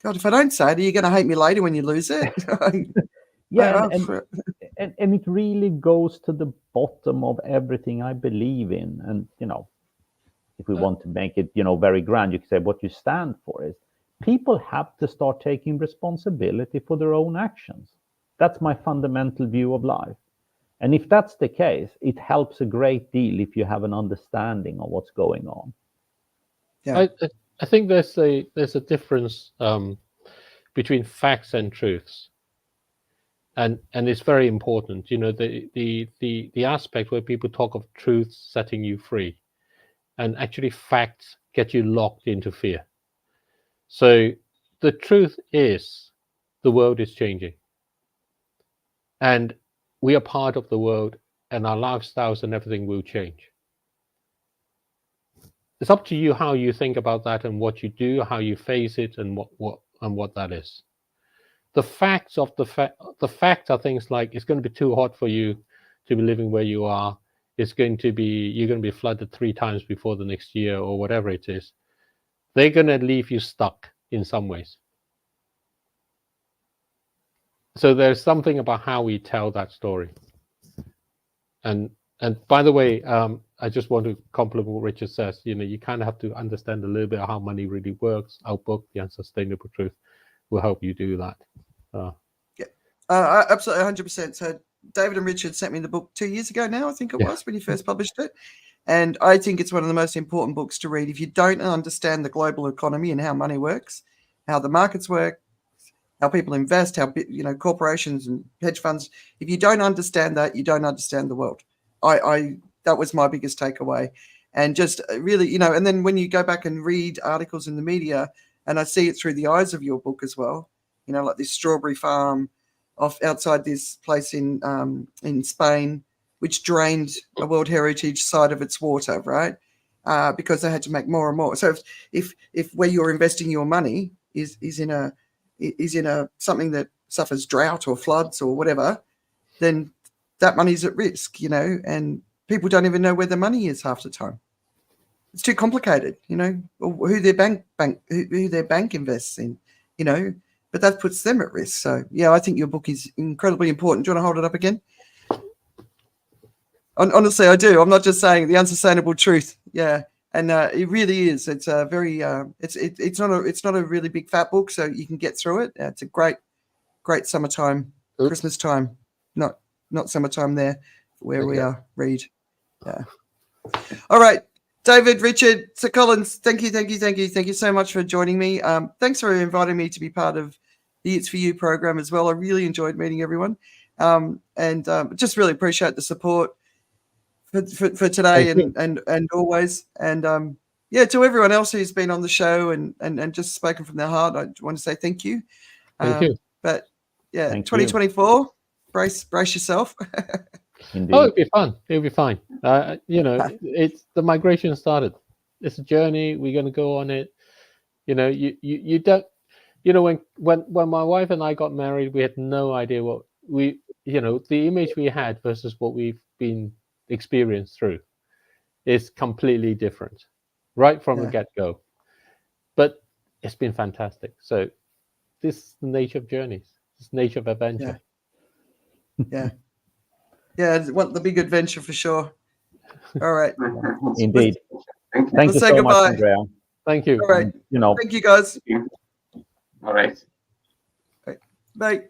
God, if I don't say it, are you going to hate me later when you lose it? Yeah, and it really goes to the bottom of everything I believe in. And, if we want to make it, very grand, you can say what you stand for is people have to start taking responsibility for their own actions. That's my fundamental view of life. And if that's the case, it helps a great deal if you have an understanding of what's going on. Yeah. I think there's a difference between facts and truths. And it's very important, the aspect where people talk of truth setting you free, and actually facts get you locked into fear. So the truth is the world is changing, and we are part of the world, and our lifestyles and everything will change. It's up to you how you think about that and what you do, how you face it, and what that is. The facts of the facts are things like it's going to be too hot for you to be living where you are. You're going to be flooded 3 times before the next year, or whatever it is. They're going to leave you stuck in some ways. So there's something about how we tell that story. And by the way, I just want to compliment what Richard says. You kind of have to understand a little bit of how money really works. Our book, The Unsustainable Truth, will help you do that. Absolutely, 100%. So David and Richard sent me the book 2 years ago now, I think it was, when you first published it. And I think it's one of the most important books to read. If you don't understand the global economy and how money works, how the markets work, how people invest, how corporations and hedge funds, if you don't understand that, you don't understand the world. That was my biggest takeaway. And just really, and then when you go back and read articles in the media, and I see it through the eyes of your book as well, like this strawberry farm outside this place in Spain, which drained a World Heritage site of its water, right? Because they had to make more and more. So if where you're investing your money is in a something that suffers drought or floods or whatever, then that money's at risk, and people don't even know where the money is half the time. It's too complicated, or who their bank invests in, but that puts them at risk. So yeah, I think your book is incredibly important. Do you want to hold it up again? Honestly, I do. I'm not just saying The Unsustainable Truth. Yeah. And it really is. It's a very it's not a really big fat book, so you can get through it. It's a great summertime, Christmas time, not summertime there where we are. Read. Yeah. All right, David, Richard, SirCollins, thank you so much for joining me. Thanks for inviting me to be part of the It's For You program as well. I really enjoyed meeting everyone, and just really appreciate the support for today and always. And to everyone else who's been on the show and just spoken from their heart, I want to say thank you. Thank you. But yeah, 2024, brace yourself. Indeed. Oh, it'll be fun. It'll be fine. It's the migration started. It's a journey. We're going to go on it. You don't. When my wife and I got married, we had no idea what the image we had versus what we've been experienced through is completely different, right from the get-go. But it's been fantastic. So this is the nature of journeys. It's the nature of adventure. Yeah, want the big adventure for sure. All right. Indeed. Thank you say so goodbye. much, Andrea. Thank you. All right. And, thank you, guys. All right. Bye.